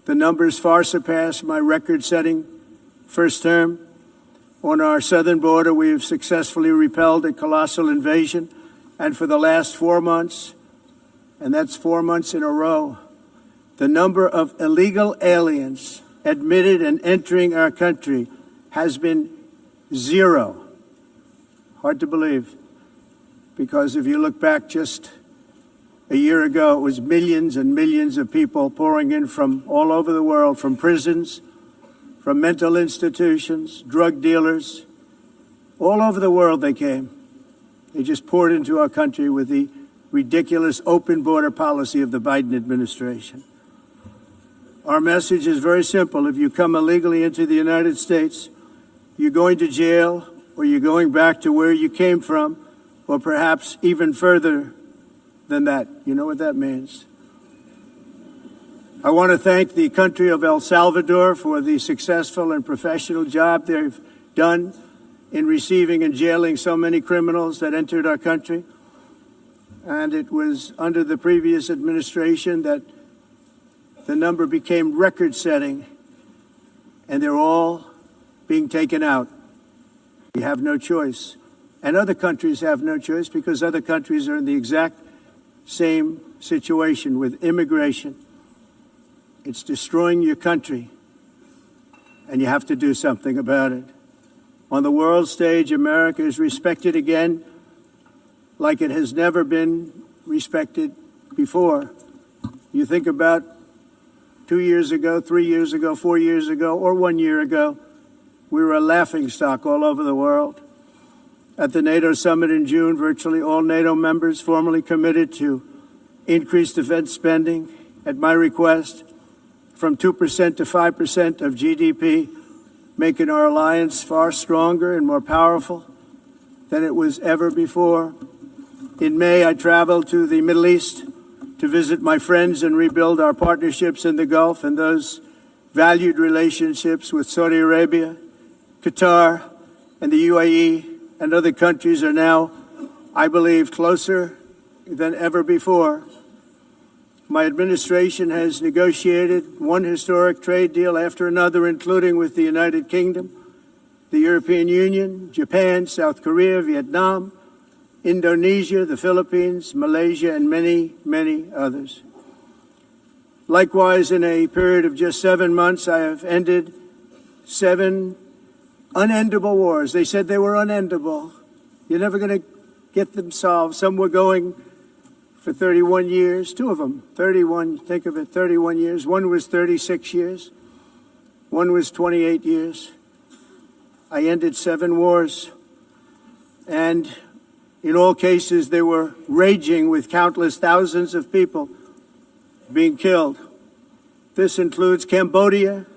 The numbers far surpass my record-setting first term. On our southern border, we have successfully repelled a colossal invasion. And for the last 4 months, and that's 4 months in a row, the number of illegal aliens admitted and entering our country has been 0. Hard to believe, because if you look back just a year ago, it was millions and millions of people pouring in from all over the world, from prisons from mental institutions, drug dealers, all over the world they came. They just poured into our country with the ridiculous open border policy of the Biden administration. Our message is very simple. If you come illegally into the United States, you're going to jail, or you're going back to where you came from, or perhaps even further than that. You know what that means. I want to thank the country of El Salvador for the successful and professional job they've done in receiving and jailing so many criminals that entered our country. And it was under the previous administration that the number became record-setting, and they're all being taken out. We have no choice. And other countries have no choice because other countries are in the exact same situation with immigration. It's destroying your country, and you have to do something about it. On the world stage, America is respected again like it has never been respected before. You think about 2 years ago, 3 years ago, 4 years ago, or 1 year ago, we were a laughingstock all over the world. At the NATO summit in June, virtually all NATO members formally committed to increase defense spending at my request from 2% to 5% of GDP, making our alliance far stronger and more powerful than it was ever before. In May, I traveled to the Middle East to visit my friends and rebuild our partnerships in the Gulf and those valued relationships with Saudi Arabia, Qatar, and the UAE and other countries are now, I believe, closer than ever before. My administration has negotiated one historic trade deal after another, including with the United Kingdom, the European Union, Japan, South Korea, Vietnam, Indonesia, the Philippines, Malaysia, and many, many others. Likewise, in a period of just 7 months, I have ended 7 unendable wars. They said they were unendable. You're never going to get them solved. Some were going for 31 years, 2 of them, 31, think of it, 31 years. One was 36 years. One was 28 years. I ended 7 wars. And in all cases, they were raging with countless thousands of people being killed. This includes Cambodia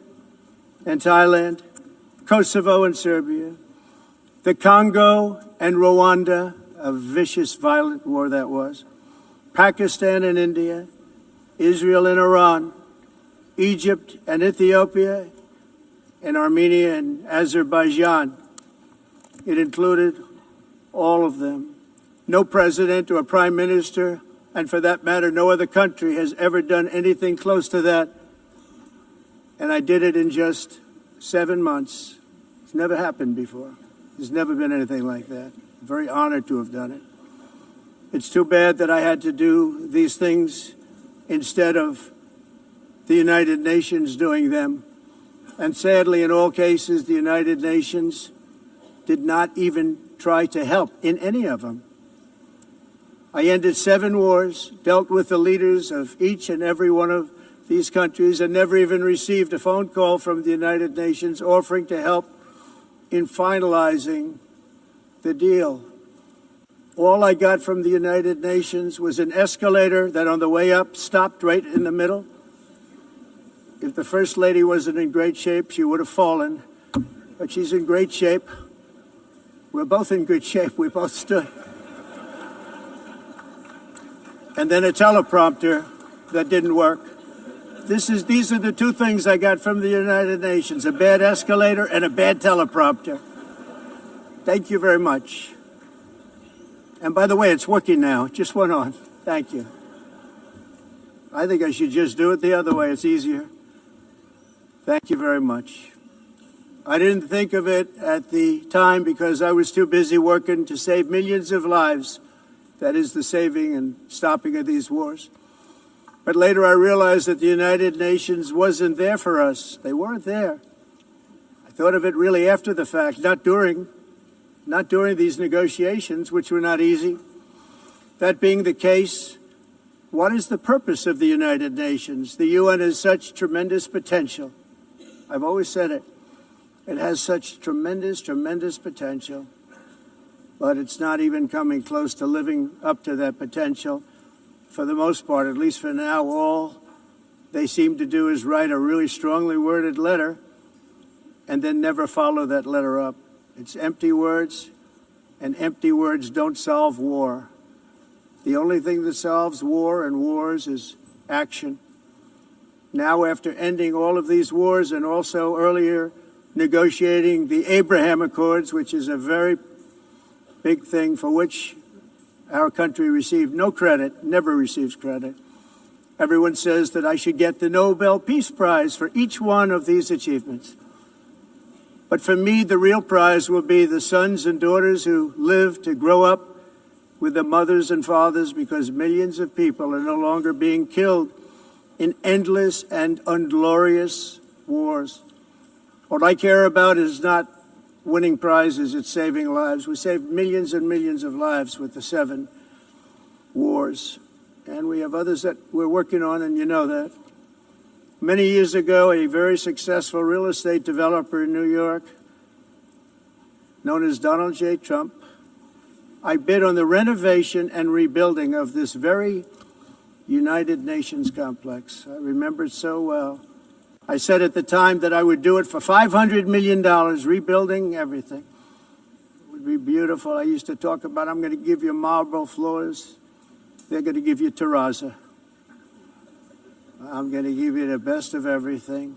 and Thailand, Kosovo and Serbia, the Congo and Rwanda, a vicious, violent war that was, Pakistan and India, Israel and Iran, Egypt and Ethiopia, and Armenia and Azerbaijan. It included all of them. No president or prime minister, and for that matter, no other country has ever done anything close to that. And I did it in just 7 months. It's never happened before. There's never been anything like that. I'm very honored to have done it. It's too bad that I had to do these things instead of the United Nations doing them. And sadly, in all cases, the United Nations did not even try to help in any of them. I ended 7 wars, dealt with the leaders of each and every one of these countries, and never even received a phone call from the United Nations offering to help in finalizing the deal. All I got from the United Nations was an escalator that on the way up stopped right in the middle. If the First Lady wasn't in great shape, she would have fallen. But she's in great shape. We're both in good shape. We both stood. And then a teleprompter that didn't work. These are the 2 things I got from the United Nations, a bad escalator and a bad teleprompter. Thank you very much. And by the way, it's working now. It just went on. Thank you. I think I should just do it the other way. It's easier. Thank you very much. I didn't think of it at the time because I was too busy working to save millions of lives. That is the saving and stopping of these wars. But later I realized that the United Nations wasn't there for us. They weren't there. I thought of it really after the fact, not during these negotiations, which were not easy. That being the case, what is the purpose of the United Nations? The UN has such tremendous potential. I've always said it. It has such tremendous, tremendous potential, but it's not even coming close to living up to that potential. For the most part, at least for now, all they seem to do is write a really strongly worded letter and then never follow that letter up. It's empty words, and empty words don't solve war. The only thing that solves war and wars is action. Now, after ending all of these wars and also earlier negotiating the Abraham Accords, which is a very big thing for which our country received no credit, never receives credit. Everyone says that I should get the Nobel Peace Prize for each one of these achievements. But for me, the real prize will be the sons and daughters who live to grow up with the mothers and fathers, because millions of people are no longer being killed in endless and unglorious wars. What I care about is not winning prizes, it's saving lives. We saved millions and millions of lives with the 7 wars. And we have others that we're working on, and you know that. Many years ago, a very successful real estate developer in New York, known as Donald J. Trump, I bid on the renovation and rebuilding of this very United Nations complex. I remember it so well. I said at the time that I would do it for $500 million, rebuilding everything. It would be beautiful. I used to talk about, I'm going to give you marble floors. They're going to give you terrazzo. I'm going to give you the best of everything.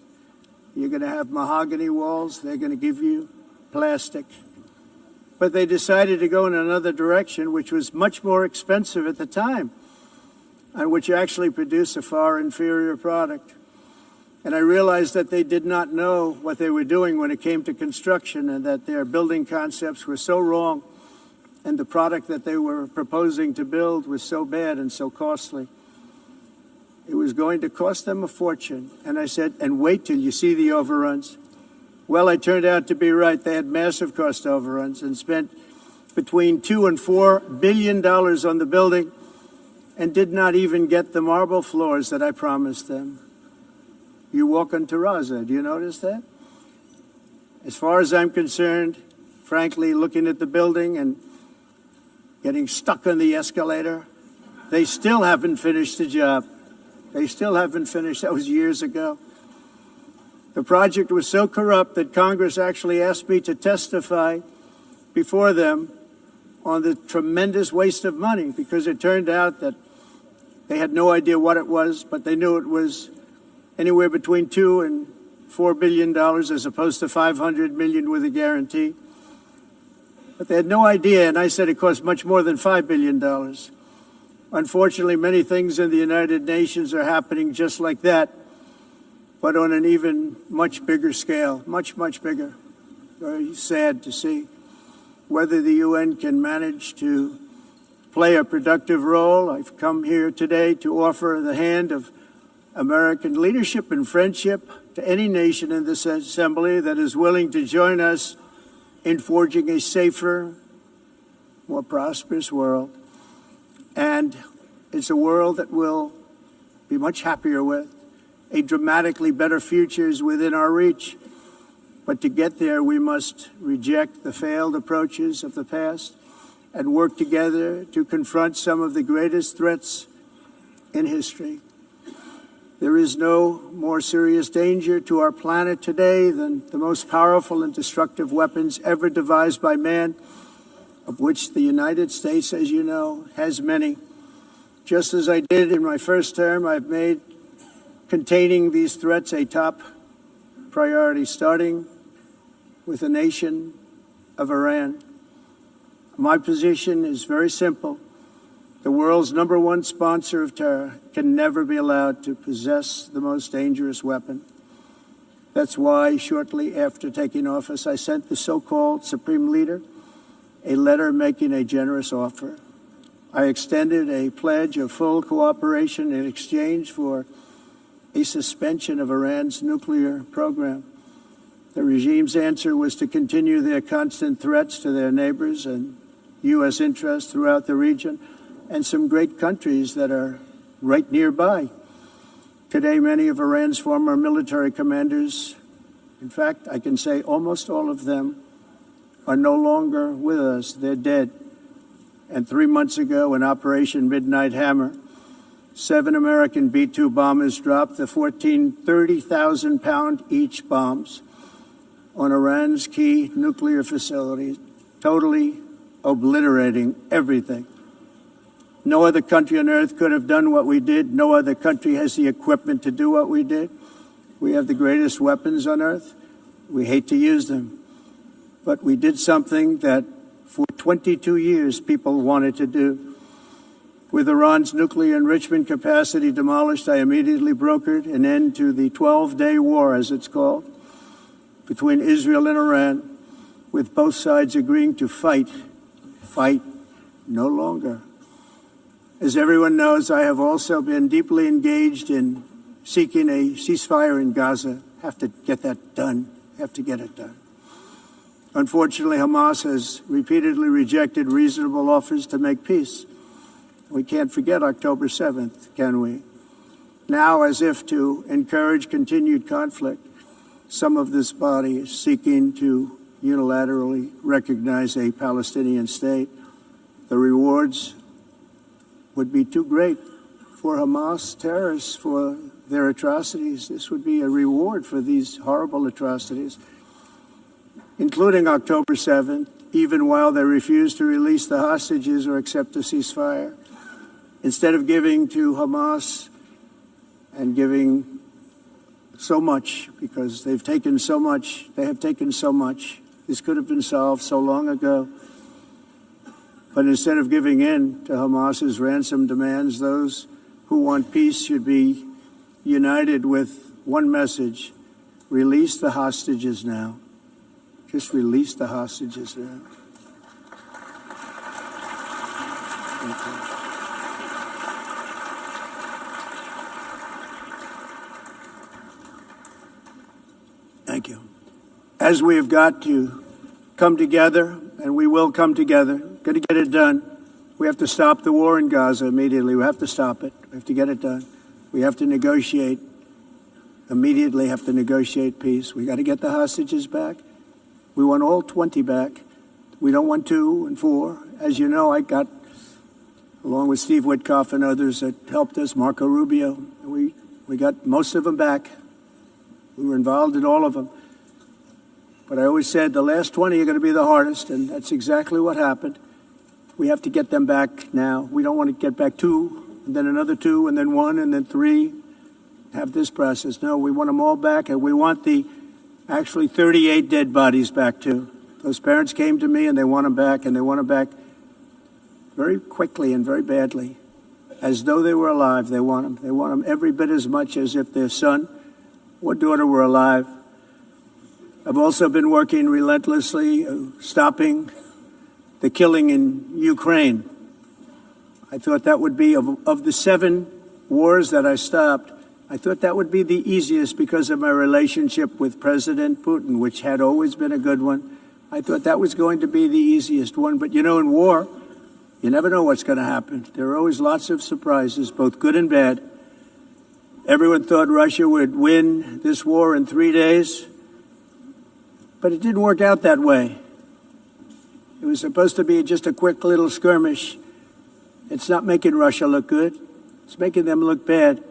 You're going to have mahogany walls. They're going to give you plastic. But they decided to go in another direction, which was much more expensive at the time, and which actually produced a far inferior product. And I realized that they did not know what they were doing when it came to construction, and that their building concepts were so wrong, and the product that they were proposing to build was so bad and so costly. It was going to cost them a fortune. And I said, and wait till you see the overruns. Well, I turned out to be right. They had massive cost overruns and spent between $2 and $4 billion on the building and did not even get the marble floors that I promised them. You walk on terrazzo. Do you notice that? As far as I'm concerned, frankly, looking at the building and getting stuck on the escalator, they still haven't finished the job. They still haven't finished. That was years ago. The project was so corrupt that Congress actually asked me to testify before them on the tremendous waste of money, because it turned out that they had no idea what it was, but they knew it was anywhere between $2 and $4 billion as opposed to $500 million with a guarantee. But they had no idea, and I said it cost much more than $5 billion. Unfortunately, many things in the United Nations are happening just like that, but on an even much bigger scale, much, much bigger. Very sad to see. Whether the UN can manage to play a productive role, I've come here today to offer the hand of American leadership and friendship to any nation in this assembly that is willing to join us in forging a safer, more prosperous world. And it's a world that we'll be much happier with. A dramatically better future is within our reach. But to get there, we must reject the failed approaches of the past and work together to confront some of the greatest threats in history. There is no more serious danger to our planet today than the most powerful and destructive weapons ever devised by man, of which the United States, as you know, has many. Just as I did in my first term, I've made containing these threats a top priority, starting with the nation of Iran. My position is very simple. The world's #1 sponsor of terror can never be allowed to possess the most dangerous weapon. That's why shortly after taking office, I sent the so-called Supreme Leader a letter making a generous offer. I extended a pledge of full cooperation in exchange for a suspension of Iran's nuclear program. The regime's answer was to continue their constant threats to their neighbors and U.S. interests throughout the region, and some great countries that are right nearby. Today, many of Iran's former military commanders In fact, I can say almost all of them are no longer with us. They're dead. And 3 months ago, in Operation Midnight Hammer, 7 American B-2 bombers dropped the 14 30,000-pound each bombs on Iran's key nuclear facilities, totally obliterating everything. No other country on earth could have done what we did. No other country has the equipment to do what we did. We have the greatest weapons on earth. We hate to use them. But we did something that for 22 years people wanted to do. With Iran's nuclear enrichment capacity demolished, I immediately brokered an end to the 12-day war, as it's called, between Israel and Iran, with both sides agreeing to fight no longer. As everyone knows, I have also been deeply engaged in seeking a ceasefire in Gaza. Have to get that done. Have to get it done. Unfortunately, Hamas has repeatedly rejected reasonable offers to make peace. We can't forget October 7th, can we? Now, as if to encourage continued conflict, some of this body is seeking to unilaterally recognize a Palestinian state. The rewards would be too great for Hamas terrorists for their atrocities. This would be a reward for these horrible atrocities, including October 7th, even while they refuse to release the hostages or accept a ceasefire. Instead of giving to Hamas and giving so much, because they've taken so much, they have taken so much. This could have been solved so long ago. But instead of giving in to Hamas's ransom demands, those who want peace should be united with one message: release the hostages now. Just release the hostages now. Thank you. Thank you. As we have got to come together, and we will come together, got to get it done. We have to stop the war in Gaza immediately. We have to stop it. We have to get it done. We have to negotiate, immediately have to negotiate peace. We got to get the hostages back. We want all 20 back. We don't want 2 and 4. As you know, I got, along with Steve Witkoff and others that helped us, Marco Rubio, we got most of them back. We were involved in all of them. But I always said the last 20 are going to be the hardest, and that's exactly what happened. We have to get them back now. We don't want to get back 2, and then another 2, and then 1, and then 3. Have this process. No, we want them all back, and we want the actually 38 dead bodies back too. Those parents came to me, and they want them back, and they want them back very quickly and very badly. As though they were alive, they want them. They want them every bit as much as if their son or daughter were alive. I've also been working relentlessly, stopping the killing in Ukraine. I thought that would be, of the 7 wars that I stopped, I thought that would be the easiest because of my relationship with President Putin, which had always been a good one. I thought that was going to be the easiest one. But, you know, in war, you never know what's going to happen. There are always lots of surprises, both good and bad. Everyone thought Russia would win this war in 3 days, but it didn't work out that way. It was supposed to be just a quick little skirmish. It's not making Russia look good. It's making them look bad.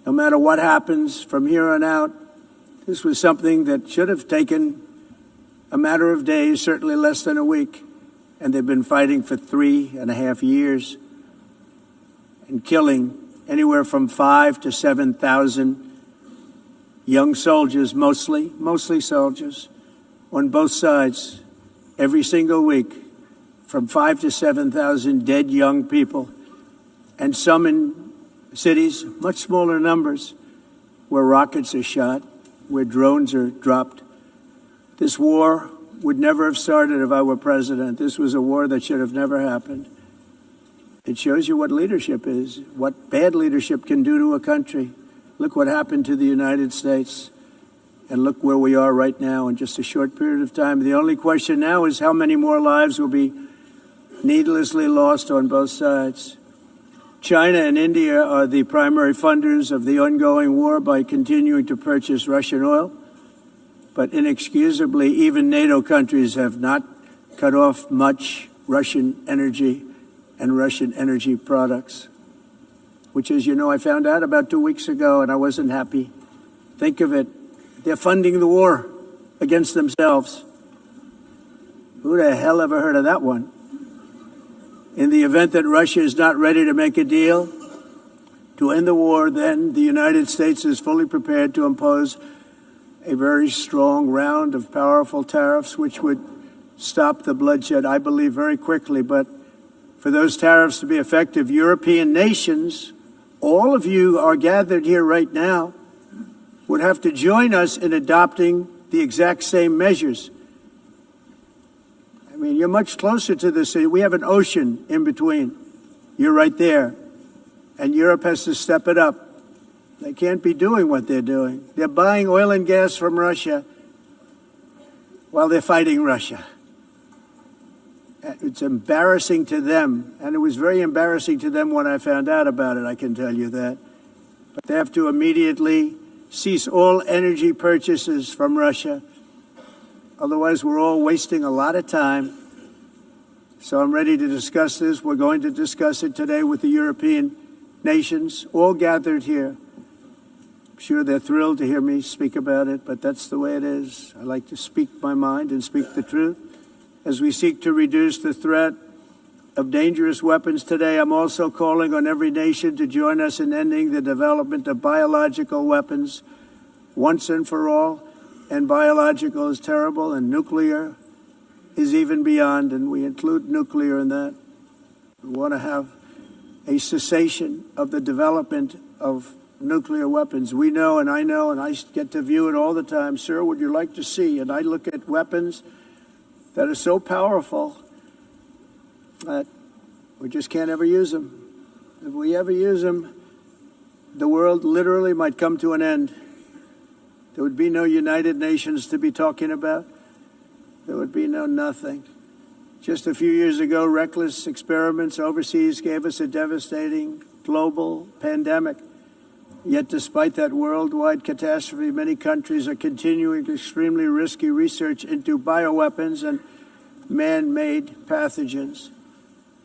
No matter what happens from here on out, this was something that should have taken a matter of days, certainly less than a week. And they've been fighting for 3.5 years and killing anywhere from 5,000 to 7,000 young soldiers, mostly soldiers, on both sides, every single week, from 5,000 to 7,000 dead young people, and some in cities, much smaller numbers, where rockets are shot, where drones are dropped. This war would never have started if I were president. This was a war that should have never happened. It shows you what leadership is, what bad leadership can do to a country. Look what happened to the United States, and look where we are right now in just a short period of time. The only question now is how many more lives will be needlessly lost on both sides. China and India are the primary funders of the ongoing war by continuing to purchase Russian oil. but inexcusably, even NATO countries have not cut off much Russian energy and Russian energy products, which, as you know, I found out about 2 weeks ago, and I wasn't happy. Think of it. They're funding the war against themselves. Who the hell ever heard of that one? In the event that Russia is not ready to make a deal to end the war, then the United States is fully prepared to impose a very strong round of powerful tariffs, which would stop the bloodshed, I believe, very quickly. But for those tariffs to be effective, European nations, all of you are gathered here right now, would have to join us in adopting the exact same measures. I mean, you're much closer to this. We have an ocean in between. You're right there. And Europe has to step it up. They can't be doing what they're doing. They're buying oil and gas from Russia while they're fighting Russia. It's embarrassing to them, and it was very embarrassing to them when I found out about it, I can tell you that. But they have to immediately cease all energy purchases from Russia. Otherwise, we're all wasting a lot of time. So I'm ready to discuss this. We're going to discuss it today with the European nations, all gathered here. I'm sure they're thrilled to hear me speak about it, but that's the way it is. I like to speak my mind and speak the truth. As we seek to reduce the threat of dangerous weapons today, I'm also calling on every nation to join us in ending the development of biological weapons once and for all. And biological is terrible, and nuclear is even beyond, and we include nuclear in that. We want to have a cessation of the development of nuclear weapons. We know, and I get to view it all the time. Sir, would you like to see? And I look at weapons that are so powerful that we just can't ever use them. If we ever use them, the world literally might come to an end. There would be no United Nations to be talking about. There would be no nothing. Just a few years ago, reckless experiments overseas gave us a devastating global pandemic. Yet despite that worldwide catastrophe, many countries are continuing extremely risky research into bioweapons and man-made pathogens.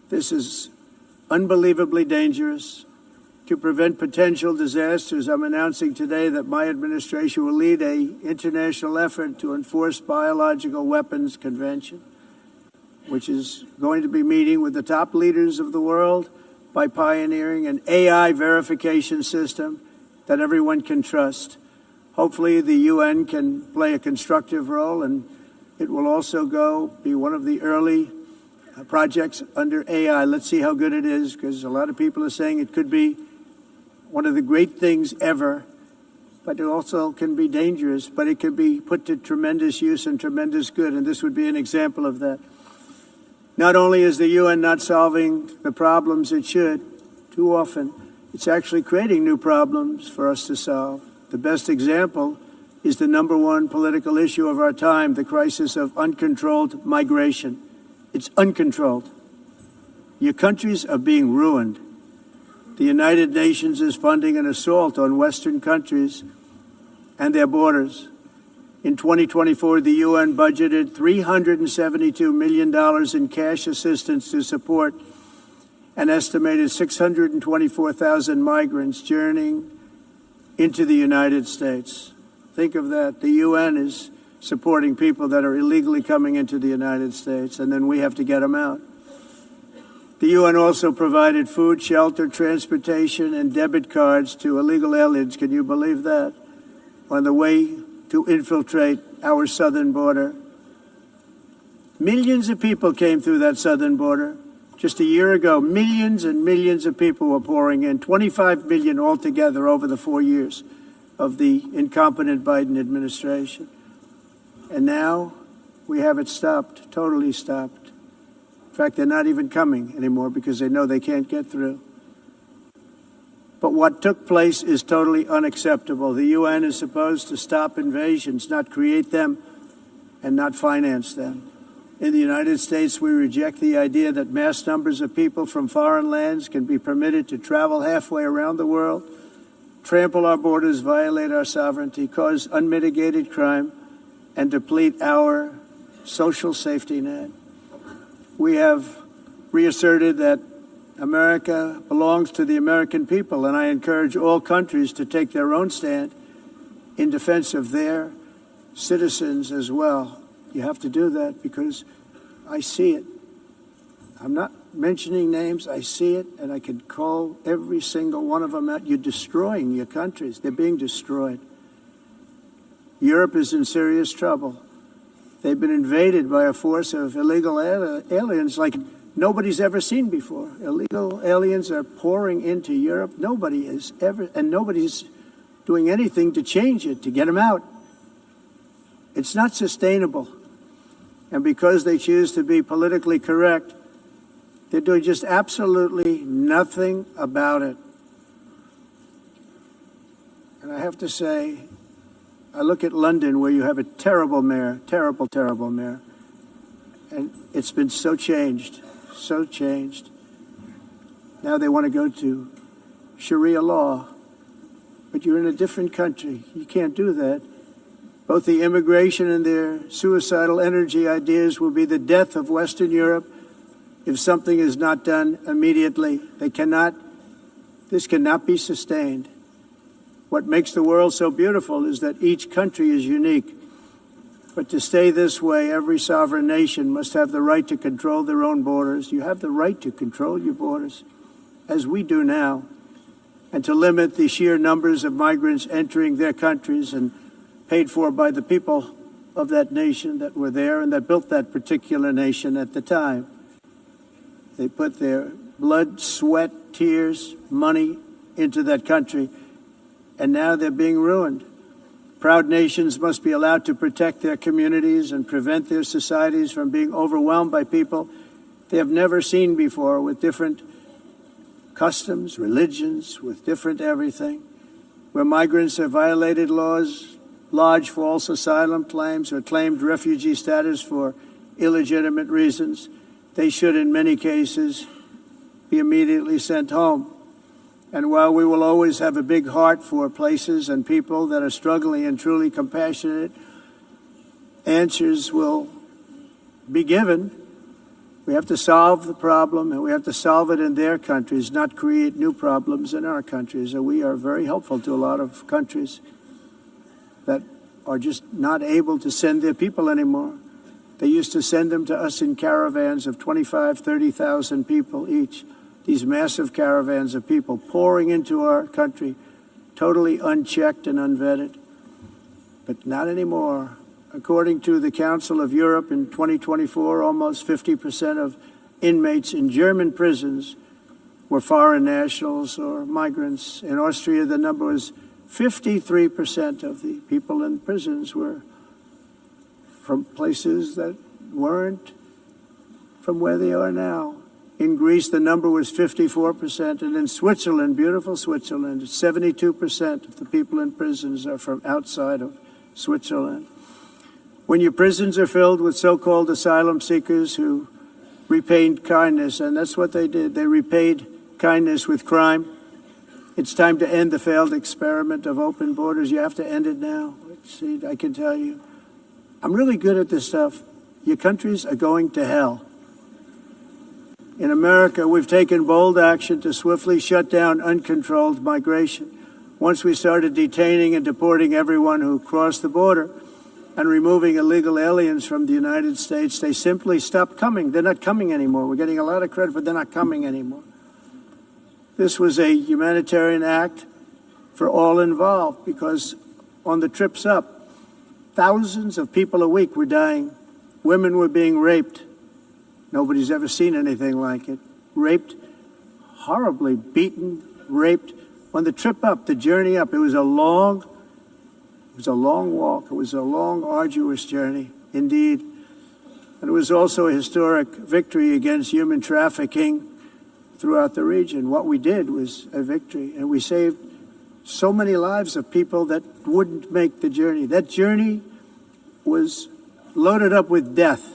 This is unbelievably dangerous. To prevent potential disasters, I'm announcing today that my administration will lead an international effort to enforce biological weapons convention, which is going to be meeting with the top leaders of the world by pioneering an AI verification system that everyone can trust. Hopefully the UN can play a constructive role, and it will also be one of the early projects under AI. Let's see how good it is, because a lot of people are saying it could be one of the great things ever, but it also can be dangerous, but it can be put to tremendous use and tremendous good, and this would be an example of that. Not only is the UN not solving the problems it should, too often, it's actually creating new problems for us to solve. The best example is the #1 political issue of our time, the crisis of uncontrolled migration. It's uncontrolled. Your countries are being ruined. The United Nations is funding an assault on Western countries and their borders. In 2024, the UN budgeted $372 million in cash assistance to support an estimated 624,000 migrants journeying into the United States. Think of that. The UN is supporting people that are illegally coming into the United States, and then we have to get them out. The UN also provided food, shelter, transportation, and debit cards to illegal aliens. Can you believe that? On the way to infiltrate our southern border. Millions of people came through that southern border. Just a year ago, millions and millions of people were pouring in, 25 million altogether over the 4 years of the incompetent Biden administration. And now we have it stopped, totally stopped. In fact, they're not even coming anymore because they know they can't get through. But what took place is totally unacceptable. The UN is supposed to stop invasions, not create them and not finance them. In the United States, we reject the idea that mass numbers of people from foreign lands can be permitted to travel halfway around the world, trample our borders, violate our sovereignty, cause unmitigated crime, and deplete our social safety net. We have reasserted that America belongs to the American people, and I encourage all countries to take their own stand in defense of their citizens as well. You have to do that because I see it. I'm not mentioning names. I see it, and I could call every single one of them out. You're destroying your countries. They're being destroyed. Europe is in serious trouble. They've been invaded by a force of illegal aliens like nobody's ever seen before. Illegal aliens are pouring into Europe. Nobody is ever, and nobody's doing anything to change it, to get them out. It's not sustainable. And because they choose to be politically correct, they're doing just absolutely nothing about it. And I have to say, I look at London, where you have a terrible mayor, terrible, terrible mayor, and it's been so changed, so changed. Now they want to go to Sharia law, but you're in a different country. You can't do that. Both the immigration and their suicidal energy ideas will be the death of Western Europe if something is not done immediately. This cannot be sustained. What makes the world so beautiful is that each country is unique. But to stay this way, every sovereign nation must have the right to control their own borders. You have the right to control your borders, as we do now, and to limit the sheer numbers of migrants entering their countries and paid for by the people of that nation that were there and that built that particular nation at the time. They put their blood, sweat, tears, money into that country, and now they're being ruined. Proud nations must be allowed to protect their communities and prevent their societies from being overwhelmed by people they have never seen before, with different customs, religions, with different everything. Where migrants have violated laws, lodged false asylum claims, or claimed refugee status for illegitimate reasons, they should, in many cases, be immediately sent home. And while we will always have a big heart for places and people that are struggling and truly compassionate, answers will be given. We have to solve the problem, and we have to solve it in their countries, not create new problems in our countries. And we are very helpful to a lot of countries that are just not able to send their people anymore. They used to send them to us in caravans of 25, 30,000 people each. These massive caravans of people pouring into our country, totally unchecked and unvetted. But not anymore. According to the Council of Europe, in 2024, almost 50% of inmates in German prisons were foreign nationals or migrants. In Austria, the number was 53% of the people in prisons were from places that weren't from where they are now. In Greece, the number was 54%, and in Switzerland, beautiful Switzerland, 72% of the people in prisons are from outside of Switzerland. When your prisons are filled with so-called asylum seekers who repaid kindness, and that's what they did, they repaid kindness with crime, it's time to end the failed experiment of open borders. You have to end it now. See, I can tell you, I'm really good at this stuff. Your countries are going to hell. In America, we've taken bold action to swiftly shut down uncontrolled migration. Once we started detaining and deporting everyone who crossed the border and removing illegal aliens from the United States, they simply stopped coming. They're not coming anymore. We're getting a lot of credit, but they're not coming anymore. This was a humanitarian act for all involved, because on the trips up, thousands of people a week were dying. Women were being raped. Nobody's ever seen anything like it. Raped, horribly beaten, raped. On the trip up, the journey up, it was a long walk. It was a long, arduous journey, indeed. And it was also a historic victory against human trafficking throughout the region. What we did was a victory, and we saved so many lives of people that wouldn't make the journey. That journey was loaded up with death.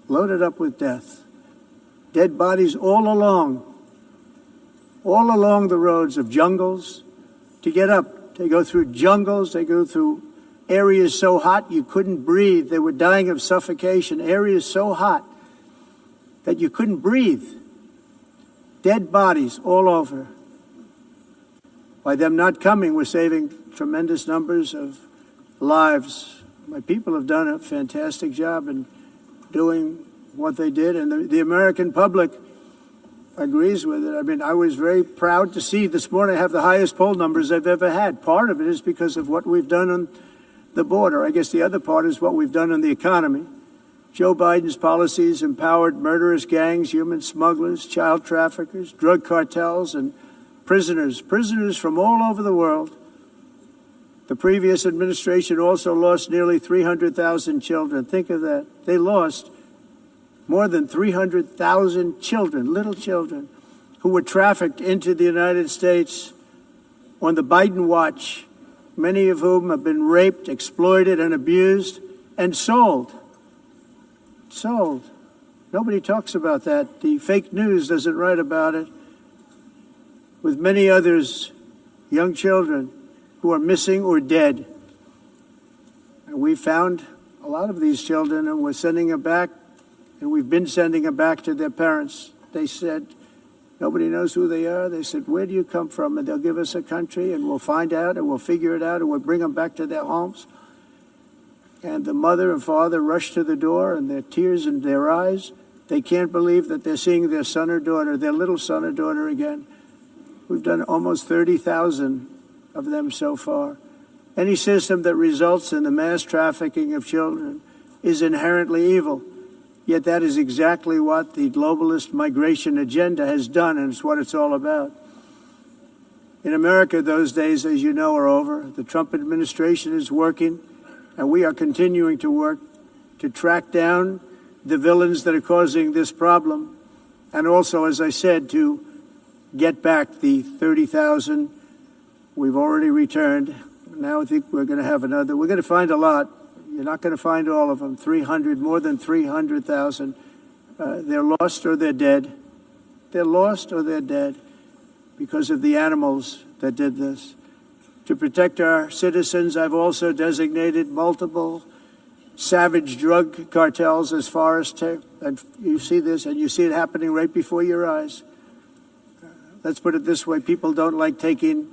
Loaded up with death. Dead bodies all along the roads of jungles. To get up, they go through jungles, they go through areas so hot you couldn't breathe. They were dying of suffocation. Areas so hot that you couldn't breathe. Dead bodies all over. By them not coming, we're saving tremendous numbers of lives. My people have done a fantastic job in doing what they did, and the American public agrees with it. I mean, I was very proud to see this morning I have the highest poll numbers I've ever had. Part of it is because of what we've done on the border. I guess the other part is what we've done on the economy. Joe Biden's policies empowered murderous gangs, human smugglers, child traffickers, drug cartels, and prisoners from all over the world. The previous administration also lost nearly 300,000 children. Think of that. They lost more than 300,000 children, little children, who were trafficked into the United States on the Biden watch, many of whom have been raped, exploited, and abused, and sold. Sold. Nobody talks about that. The fake news doesn't write about it. With many others, young children who are missing or dead. And we found a lot of these children, and we're sending them back, and we've been sending them back to their parents. They said, nobody knows who they are. They said, where do you come from? And they'll give us a country, and we'll find out, and we'll figure it out, and we'll bring them back to their homes. And the mother and father rush to the door, and their tears in their eyes. They can't believe that they're seeing their son or daughter, their little son or daughter again. We've done almost 30,000 of them so far. Any system that results in the mass trafficking of children is inherently evil. Yet that is exactly what the globalist migration agenda has done, and it's what it's all about. In America, those days, as you know, are over. The Trump administration is working, and we are continuing to work to track down the villains that are causing this problem, and also, as I said, to get back the 30,000 we've already returned. Now I think we're going to have another. We're going to find a lot. You're not going to find all of them. 300, more than 300,000. They're lost or they're dead. They're lost or they're dead because of the animals that did this. To protect our citizens, I've also designated multiple savage drug cartels as far as and you see this, and you see it happening right before your eyes. Let's put it this way. People don't like taking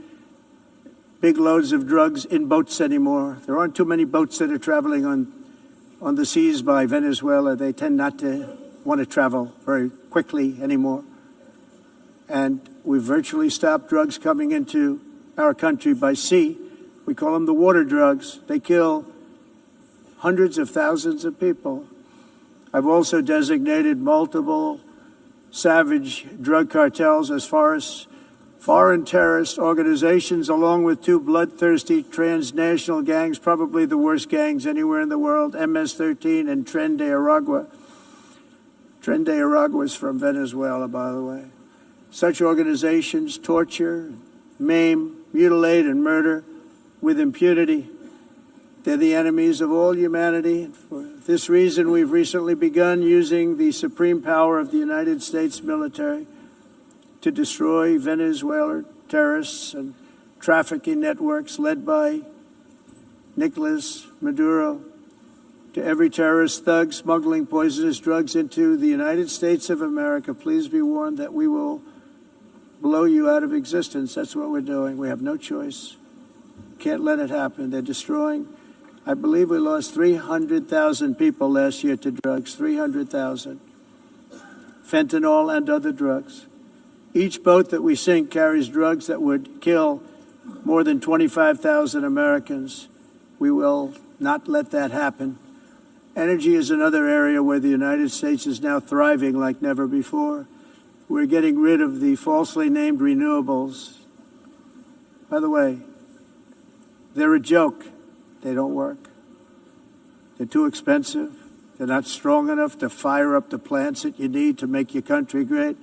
big loads of drugs in boats anymore. There aren't too many boats that are traveling on the seas by Venezuela. They tend not to want to travel very quickly anymore. And we've virtually stopped drugs coming into our country by sea. We call them the water drugs. They kill hundreds of thousands of people. I've also designated multiple savage drug cartels as far as foreign terrorist organizations, along with two bloodthirsty transnational gangs, probably the worst gangs anywhere in the world, MS-13 and Tren de Aragua. Tren de Aragua is from Venezuela, by the way. Such organizations torture, maim, mutilate, and murder with impunity. They're the enemies of all humanity. For this reason, we've recently begun using the supreme power of the United States military to destroy Venezuelan terrorists and trafficking networks led by Nicolas Maduro. To every terrorist thug smuggling poisonous drugs into the United States of America, please be warned that we will blow you out of existence. That's what we're doing. We have no choice. Can't let it happen. They're destroying. I believe we lost 300,000 people last year to drugs, 300,000. Fentanyl and other drugs. Each boat that we sink carries drugs that would kill more than 25,000 Americans. We will not let that happen. Energy is another area where the United States is now thriving like never before. We're getting rid of the falsely named renewables. By the way, they're a joke. They don't work. They're too expensive. They're not strong enough to fire up the plants that you need to make your country great.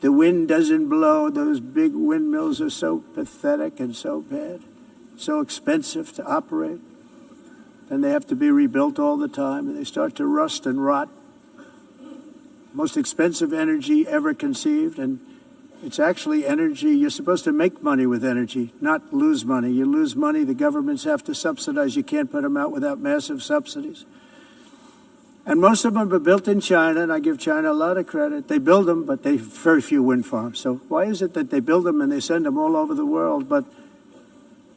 The wind doesn't blow. Those big windmills are so pathetic and so bad, so expensive to operate. And they have to be rebuilt all the time, and they start to rust and rot. Most expensive energy ever conceived, and It's actually energy. You're supposed to make money with energy, not lose money. You lose money, the governments have to subsidize. You can't put them out without massive subsidies. And most of them are built in China, and I give China a lot of credit. They build them, but they have very few wind farms. So why is it that they build them and they send them all over the world, but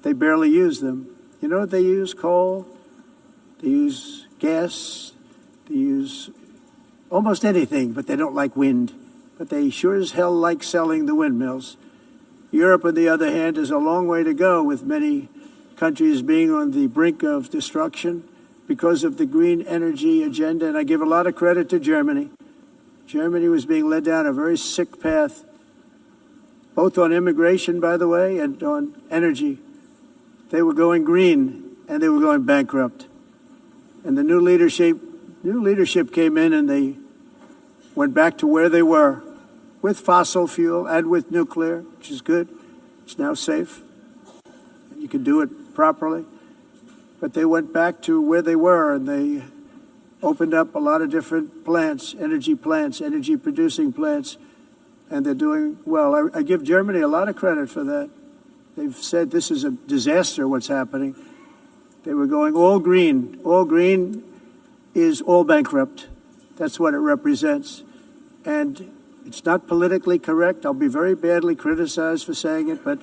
they barely use them? You know what they use? Coal. They use gas. They use almost anything, but they don't like wind. But they sure as hell like selling the windmills. Europe, on the other hand, is a long way to go, with many countries being on the brink of destruction because of the green energy agenda. And I give a lot of credit to Germany. Germany was being led down a very sick path, both on immigration, by the way, and on energy. They were going green, and they were going bankrupt. And the new leadership came in, and they went back to where they were, with fossil fuel and with nuclear, which is good. It's now safe. You can do it properly. But they went back to where they were, and they opened up a lot of different plants, energy producing plants, and they're doing well. I give Germany a lot of credit for that. They've said this is a disaster, what's happening. They were going all green. All green is all bankrupt. That's what it represents. And it's not politically correct. I'll be very badly criticized for saying it, but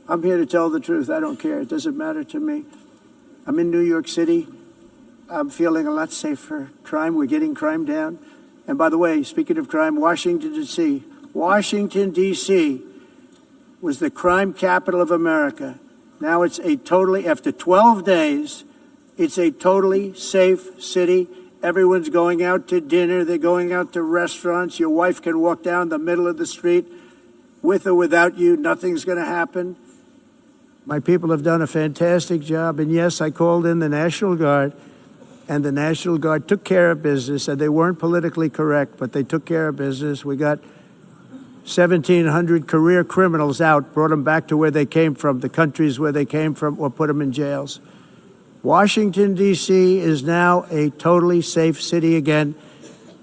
I'm here to tell the truth. I don't care. It doesn't matter to me. I'm in New York City. I'm feeling a lot safer. Crime, we're getting crime down. And by the way, speaking of crime, Washington, D.C. Washington, D.C. was the crime capital of America. Now it's after 12 days, it's a totally safe city. Everyone's going out to dinner. They're going out to restaurants. Your wife can walk down the middle of the street with or without you. Nothing's going to happen. My people have done a fantastic job. And yes, I called in the National Guard, and the National Guard took care of business. And they weren't politically correct, but they took care of business. We got 1,700 career criminals out, brought them back to where they came from, the countries where they came from, or put them in jails. Washington, D.C. is now a totally safe city again,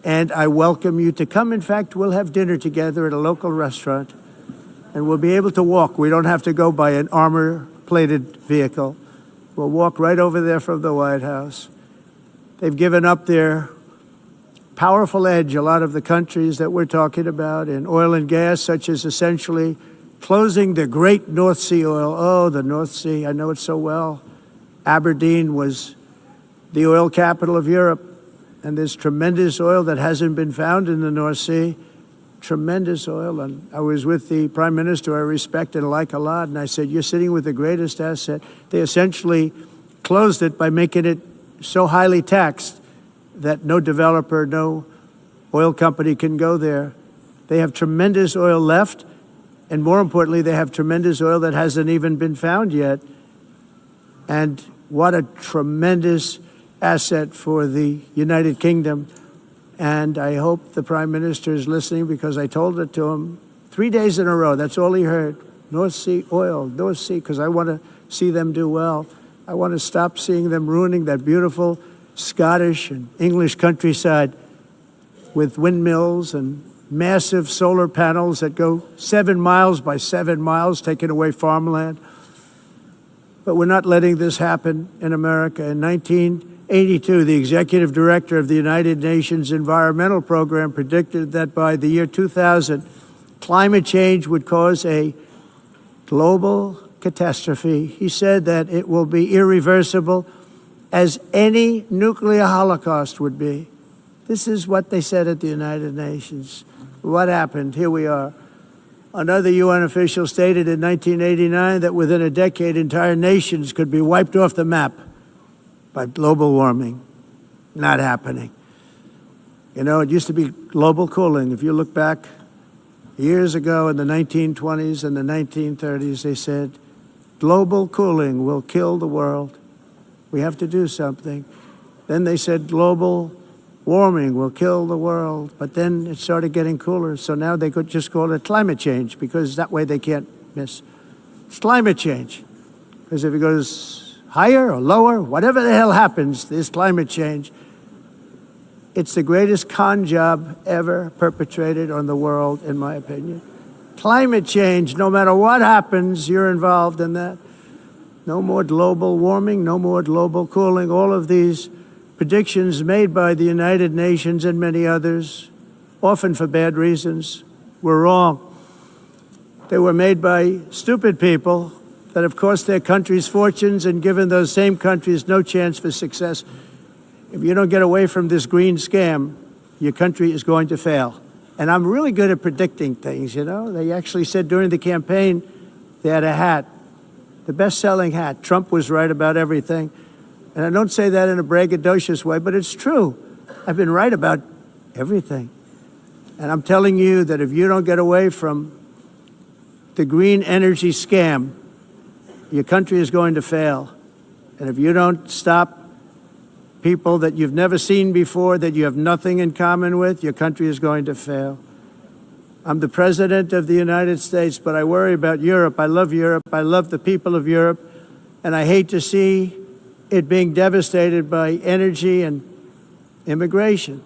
and I welcome you to come. In fact, we'll have dinner together at a local restaurant, and we'll be able to walk. We don't have to go by an armor-plated vehicle. We'll walk right over there from the White House. They've given up their powerful edge, a lot of the countries that we're talking about, in oil and gas, such as essentially closing the great North Sea oil. Oh, the North Sea, I know it so well. Aberdeen was the oil capital of Europe, and there's tremendous oil that hasn't been found in the North Sea, tremendous oil. And I was with the Prime Minister I respect and like a lot, and I said, you're sitting with the greatest asset. They essentially closed it by making it so highly taxed that no developer, no oil company can go there. They have tremendous oil left, and more importantly, they have tremendous oil that hasn't even been found yet. And what a tremendous asset for the United Kingdom. And I hope the Prime Minister is listening, because I told it to him 3 days in a row. That's all he heard. North Sea oil, North Sea, because I want to see them do well. I want to stop seeing them ruining that beautiful Scottish and English countryside with windmills and massive solar panels that go 7 miles by 7 miles, taking away farmland. But we're not letting this happen in America. In 1982, the executive director of the United Nations Environmental Program predicted that by the year 2000, climate change would cause a global catastrophe. He said that it will be irreversible, as any nuclear holocaust would be. This is what they said at the United Nations. What happened? Here we are. Another UN official stated in 1989 that within a decade, entire nations could be wiped off the map by global warming. Not happening. You know, it used to be global cooling. If you look back years ago in the 1920s and the 1930s, they said, global cooling will kill the world. We have to do something. Then they said global warming will kill the world, but then it started getting cooler, so now they could just call it climate change, because that way they can't miss. It's climate change, because if it goes higher or lower, whatever the hell happens, there's climate change. It's the greatest con job ever perpetrated on the world, in my opinion. Climate change, no matter what happens, you're involved in that. No more global warming, no more global cooling. All of these predictions made by the United Nations and many others, often for bad reasons, were wrong. They were made by stupid people that have cost their countries fortunes and given those same countries no chance for success. If you don't get away from this green scam, your country is going to fail. And I'm really good at predicting things, you know. They actually said during the campaign they had a hat, the best-selling hat. Trump was right about everything. And I don't say that in a braggadocious way, but it's true. I've been right about everything. And I'm telling you that if you don't get away from the green energy scam, your country is going to fail. And if you don't stop people that you've never seen before, that you have nothing in common with, your country is going to fail. I'm the President of the United States, but I worry about Europe. I love Europe. I love the people of Europe. And I hate to see it being devastated by energy and immigration.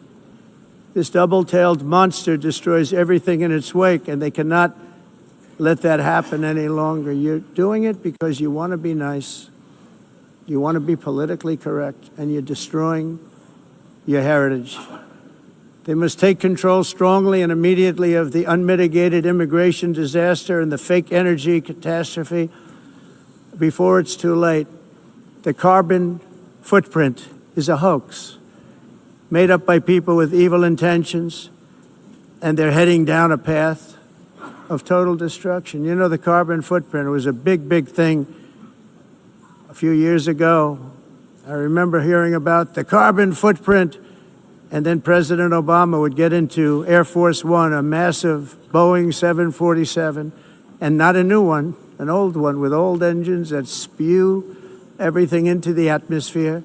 This double-tailed monster destroys everything in its wake, and they cannot let that happen any longer. You're doing it because you want to be nice. You want to be politically correct, and you're destroying your heritage. They must take control strongly and immediately of the unmitigated immigration disaster and the fake energy catastrophe before it's too late. The carbon footprint is a hoax made up by people with evil intentions, and they're heading down a path of total destruction. You know, the carbon footprint was a big, big thing a few years ago. I remember hearing about the carbon footprint, and then President Obama would get into Air Force One, a massive Boeing 747, and not a new one, an old one with old engines that spew everything into the atmosphere.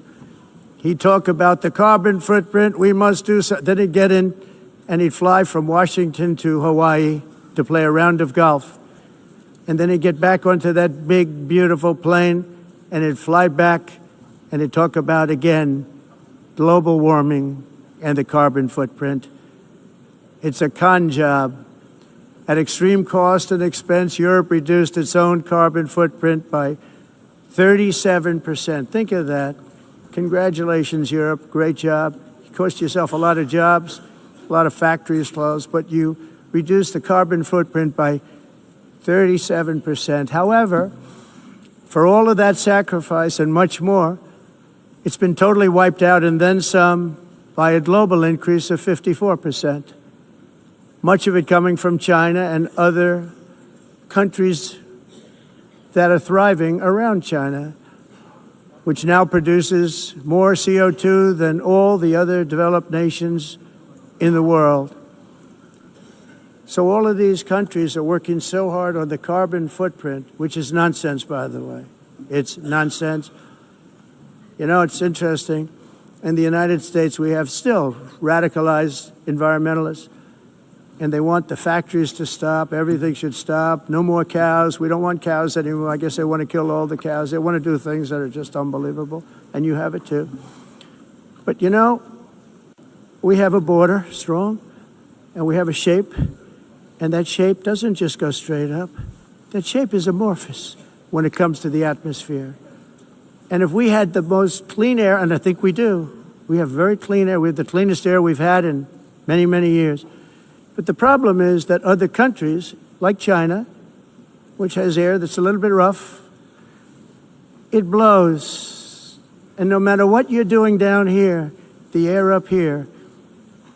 He'd talk about the carbon footprint, we must do so. Then he'd get in and he'd fly from Washington to Hawaii to play a round of golf. And then he'd get back onto that big, beautiful plane and he'd fly back and he'd talk about, again, global warming and the carbon footprint. It's a con job. At extreme cost and expense, Europe reduced its own carbon footprint by 37%. Think of that. Congratulations, Europe. Great job. You cost yourself a lot of jobs, a lot of factories closed, but you reduced the carbon footprint by 37%. However, for all of that sacrifice and much more, it's been totally wiped out and then some by a global increase of 54%. Much of it coming from China and other countries that are thriving around China, which now produces more CO2 than all the other developed nations in the world. So all of these countries are working so hard on the carbon footprint, which is nonsense, by the way. It's nonsense. You know, it's interesting. In the United States, we have still radicalized environmentalists, and they want the factories to stop. Everything should stop. No more cows. We don't want cows anymore. I guess they want to kill all the cows. They want to do things that are just unbelievable, and you have it too. But you know, we have a border, strong, and we have a shape, and that shape doesn't just go straight up. That shape is amorphous when it comes to the atmosphere. And if we had the most clean air, and I think we do, we have very clean air. We have the cleanest air we've had in many, many years. But the problem is that other countries, like China, which has air that's a little bit rough, it blows. And no matter what you're doing down here, the air up here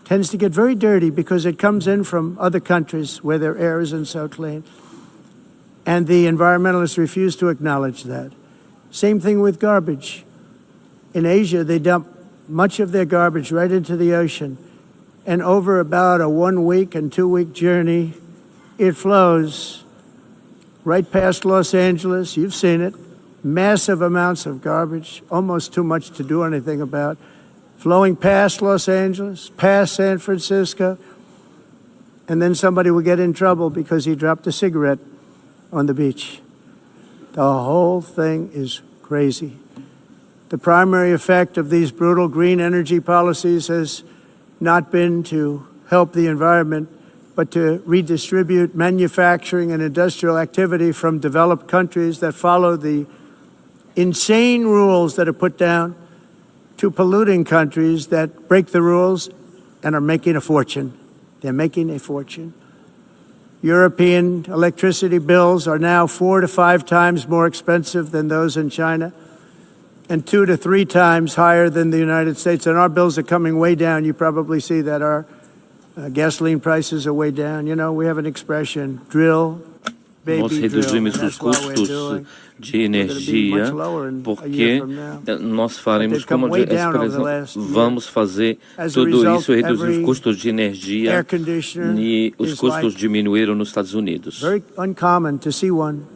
tends to get very dirty because it comes in from other countries where their air isn't so clean. And the environmentalists refuse to acknowledge that. Same thing with garbage. In Asia, they dump much of their garbage right into the ocean. And over about a 1 week and 2 week journey, it flows right past Los Angeles. You've seen it. Massive amounts of garbage, almost too much to do anything about, flowing past Los Angeles, past San Francisco. And then somebody will get in trouble because he dropped a cigarette on the beach. The whole thing is crazy. The primary effect of these brutal green energy policies has not been to help the environment, but to redistribute manufacturing and industrial activity from developed countries that follow the insane rules that are put down to polluting countries that break the rules and are making a fortune. They're making a fortune. European electricity bills are now 4 to 5 times more expensive than those in China, and 2 to 3 times higher than the United States. And our bills are coming way down. You probably see that our gasoline prices are way down. You know, we have an expression, drill, Nós baby, drill. reduzimos And os that's what we're custos doing. de We're gonna be energia much lower in a porque year from now. nós faremos They've come como way down over the expressão, last year. vamos fazer As a tudo result, isso, reduzir os every custos de energia air conditioner e os is custos like diminuíram nos Estados Unidos. very uncommon to see one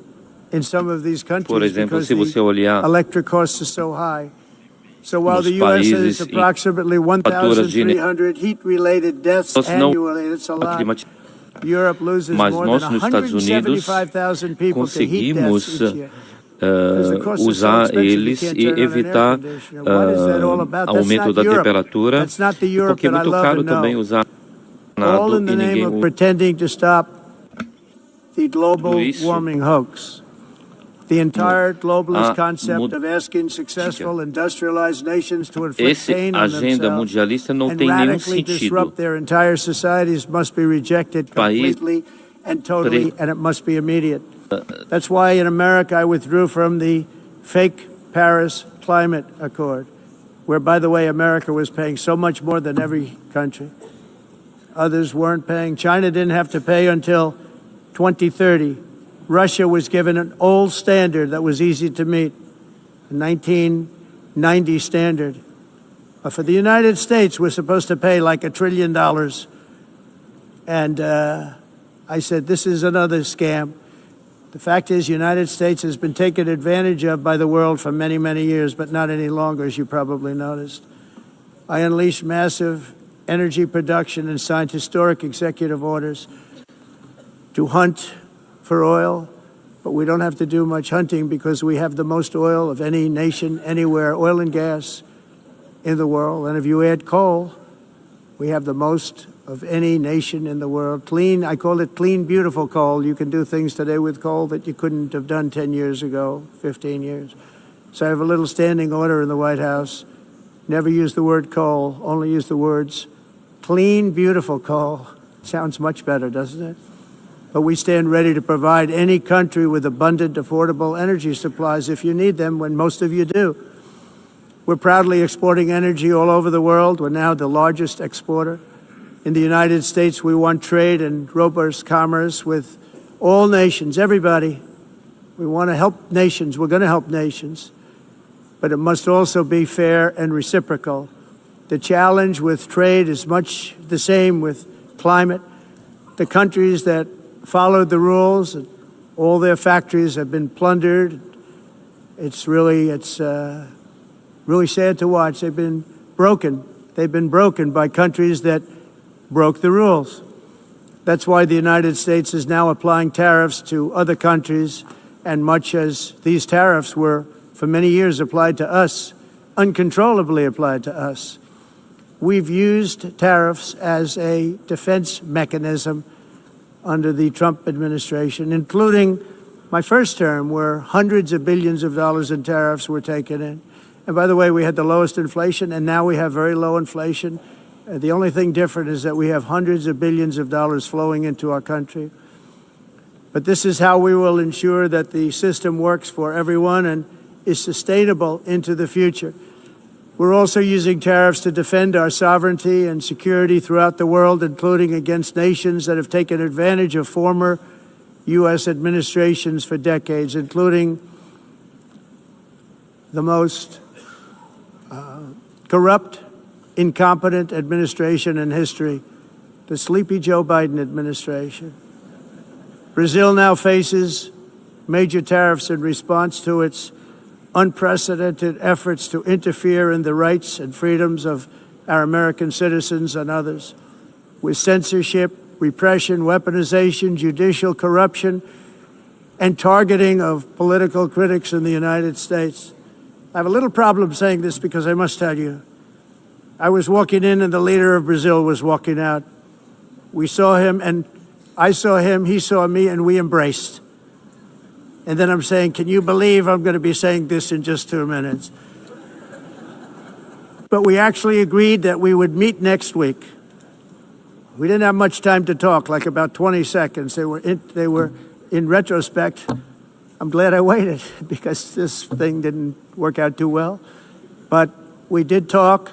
in some of these countries Por exemplo, because se você the olhar electric costs are so high. So while nos the U.S. has países approximately faturas de 1,300 heat-related deaths nós não annually, it's a lot. climatizamos, Europe loses mas more nós than nos Estados Unidos 175,000 people to heat deaths conseguimos each year. Because the costs are so usar expensive, you eles can't e turn on an air evitar conditioner. What is that all about? That's aumento not da Europe. temperatura, That's not the Europe porque é that I muito love caro and know. também usar All nada in the e name ninguém of pretending to stop the global Tudo isso warming hoax. The entire globalist a concept of asking successful industrialized nations to inflict Esse pain on agenda themselves mundialista não and tem nenhum radically sentido. disrupt their entire societies must be rejected País- completely and totally, and it must be immediate. That's why in America I withdrew from the fake Paris Climate Accord, where, by the way, America was paying so much more than every country. Others weren't paying. China didn't have to pay until 2030. Russia was given an old standard that was easy to meet, a 1990 standard. But for the United States, we're supposed to pay like $1 trillion. And I said, this is another scam. The fact is, the United States has been taken advantage of by the world for many, many years, but not any longer, as you probably noticed. I unleashed massive energy production and signed historic executive orders to hunt for oil, but we don't have to do much hunting because we have the most oil of any nation anywhere, oil and gas in the world. And if you add coal, we have the most of any nation in the world. Clean, I call it clean, beautiful coal. You can do things today with coal that you couldn't have done 10 years ago, 15 years. So I have a little standing order in the White House. Never use the word coal, only use the words clean, beautiful coal. Sounds much better, doesn't it? But we stand ready to provide any country with abundant, affordable energy supplies if you need them, when most of you do. We're proudly exporting energy all over the world. We're now the largest exporter. In the United States, we want trade and robust commerce with all nations, everybody. We want to help nations. We're going to help nations. But it must also be fair and reciprocal. The challenge with trade is much the same with climate. The countries that followed the rules, all their factories have been plundered. It's really sad to watch. They've been broken. They've been broken by countries that broke the rules. That's why the United States is now applying tariffs to other countries, and much as these tariffs were for many years applied to us, uncontrollably applied to us. We've used tariffs as a defense mechanism under the Trump administration, including my first term, where hundreds of billions of dollars in tariffs were taken in. And by the way, we had the lowest inflation, and now we have very low inflation. The only thing different is that we have hundreds of billions of dollars flowing into our country. But this is how we will ensure that the system works for everyone and is sustainable into the future. We're also using tariffs to defend our sovereignty and security throughout the world, including against nations that have taken advantage of former U.S. administrations for decades, including the most corrupt, incompetent administration in history, the sleepy Joe Biden administration. Brazil now faces major tariffs in response to its unprecedented efforts to interfere in the rights and freedoms of our American citizens and others, with censorship, repression, weaponization, judicial corruption, and targeting of political critics in the United States. I have a little problem saying this because I must tell you, I was walking in and the leader of Brazil was walking out. We saw him, and I saw him, he saw me, and we embraced. And then I'm saying, can you believe I'm going to be saying this in just 2 minutes? But we actually agreed that we would meet next week. We didn't have much time to talk, like about 20 seconds. They were in retrospect, I'm glad I waited because this thing didn't work out too well. But we did talk,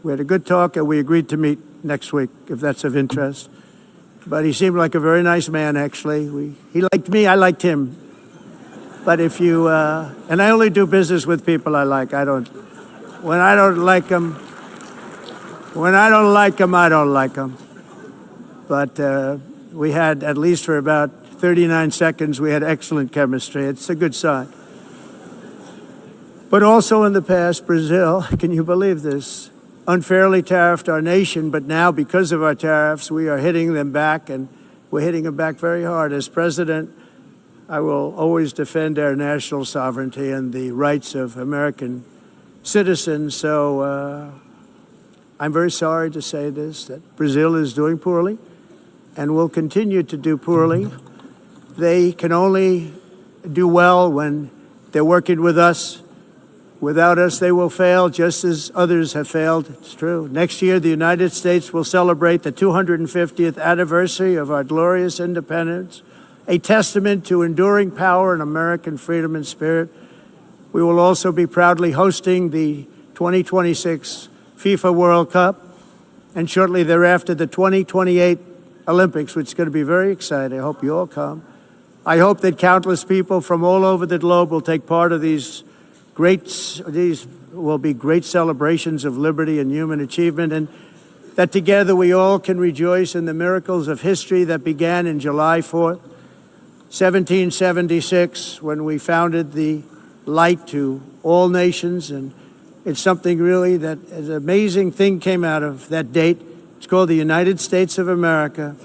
we had a good talk, and we agreed to meet next week, if that's of interest. But he seemed like a very nice man, actually. He liked me, I liked him. But if you, and I only do business with people I like. When I don't like them, I don't like them. But we had, at least for about 39 seconds, we had excellent chemistry. It's a good sign. But also in the past, Brazil, can you believe this, unfairly tariffed our nation, but now because of our tariffs, we are hitting them back, and we're hitting them back very hard. As president, I will always defend our national sovereignty and the rights of American citizens. So I'm very sorry to say this, that Brazil is doing poorly and will continue to do poorly. They can only do well when they're working with us. Without us, they will fail, just as others have failed. It's true. Next year, the United States will celebrate the 250th anniversary of our glorious independence, a testament to enduring power and American freedom and spirit. We will also be proudly hosting the 2026 FIFA World Cup, and shortly thereafter, the 2028 Olympics, which is going to be very exciting. I hope you all come. I hope that countless people from all over the globe will take part of these will be great celebrations of liberty and human achievement, and that together we all can rejoice in the miracles of history that began in July 4th, 1776, when we founded the light to all nations. And it's something really that an amazing thing came out of that date. It's called the United States of America.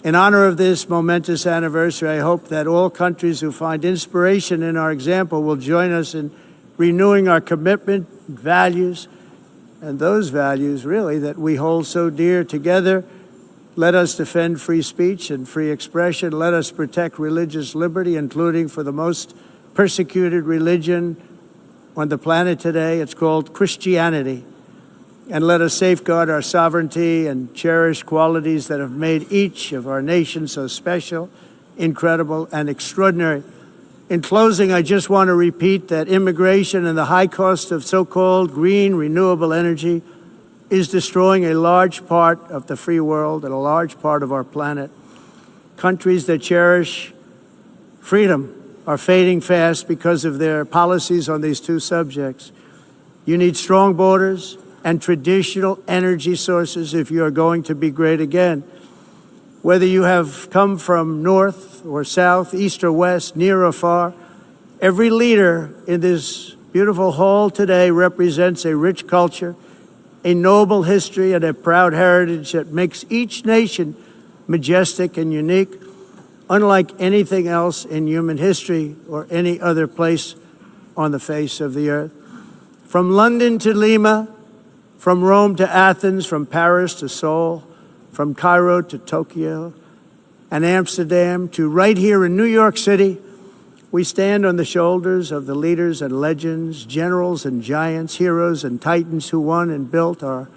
In honor of this momentous anniversary, I hope that all countries who find inspiration in our example will join us in renewing our commitment, values, and those values really that we hold so dear. Together, let us defend free speech and free expression. Let us protect religious liberty, including for the most persecuted religion on the planet today. It's called Christianity. And let us safeguard our sovereignty and cherish qualities that have made each of our nations so special, incredible, and extraordinary. In closing, I just want to repeat that immigration and the high cost of so-called green renewable energy is destroying a large part of the free world and a large part of our planet. Countries that cherish freedom are fading fast because of their policies on these two subjects. You need strong borders and traditional energy sources if you are going to be great again. Whether you have come from north or south, east or west, near or far, every leader in this beautiful hall today represents a rich culture, a noble history, and a proud heritage that makes each nation majestic and unique, unlike anything else in human history or any other place on the face of the earth. From London to Lima, from Rome to Athens, from Paris to Seoul, from Cairo to Tokyo and Amsterdam to right here in New York City, we stand on the shoulders of the leaders and legends, generals and giants, heroes and titans who won and built our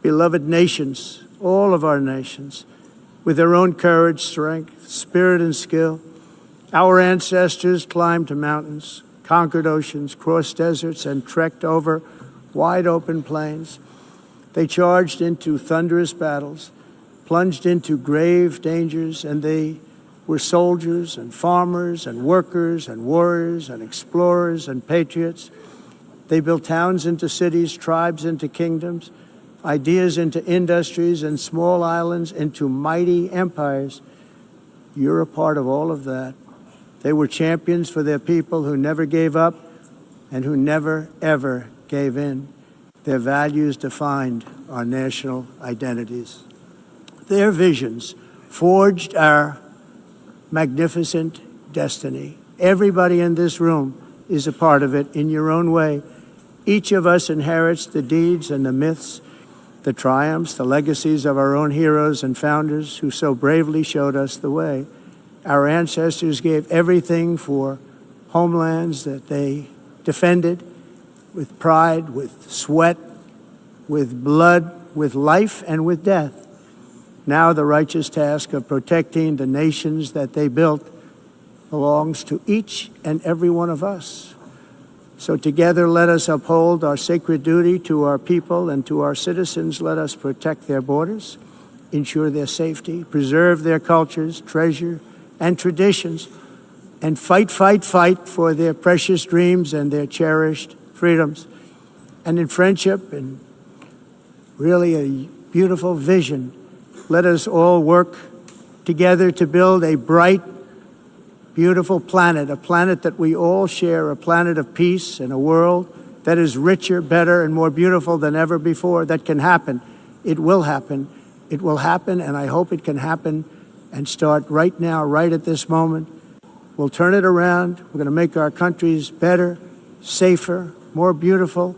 beloved nations, all of our nations, with their own courage, strength, spirit, and skill. Our ancestors climbed mountains, conquered oceans, crossed deserts, and trekked over wide open plains. They charged into thunderous battles, plunged into grave dangers, and they were soldiers and farmers and workers and warriors and explorers and patriots. They built towns into cities, tribes into kingdoms, ideas into industries, and small islands into mighty empires. You're a part of all of that. They were champions for their people who never gave up and who never, ever gave in. Their values defined our national identities. Their visions forged our magnificent destiny. Everybody in this room is a part of it in your own way. Each of us inherits the deeds and the myths, the triumphs, the legacies of our own heroes and founders who so bravely showed us the way. Our ancestors gave everything for homelands that they defended with pride, with sweat, with blood, with life, and with death. Now the righteous task of protecting the nations that they built belongs to each and every one of us. So together let us uphold our sacred duty to our people and to our citizens. Let us protect their borders, ensure their safety, preserve their cultures, treasure, and traditions, and fight, fight, fight for their precious dreams and their cherished freedoms. And in friendship and really a beautiful vision, let us all work together to build a bright, beautiful planet, a planet that we all share, a planet of peace and a world that is richer, better, and more beautiful than ever before. That can happen. It will happen. It will happen, and I hope it can happen and start right now, right at this moment. We'll turn it around. We're going to make our countries better, safer, more beautiful.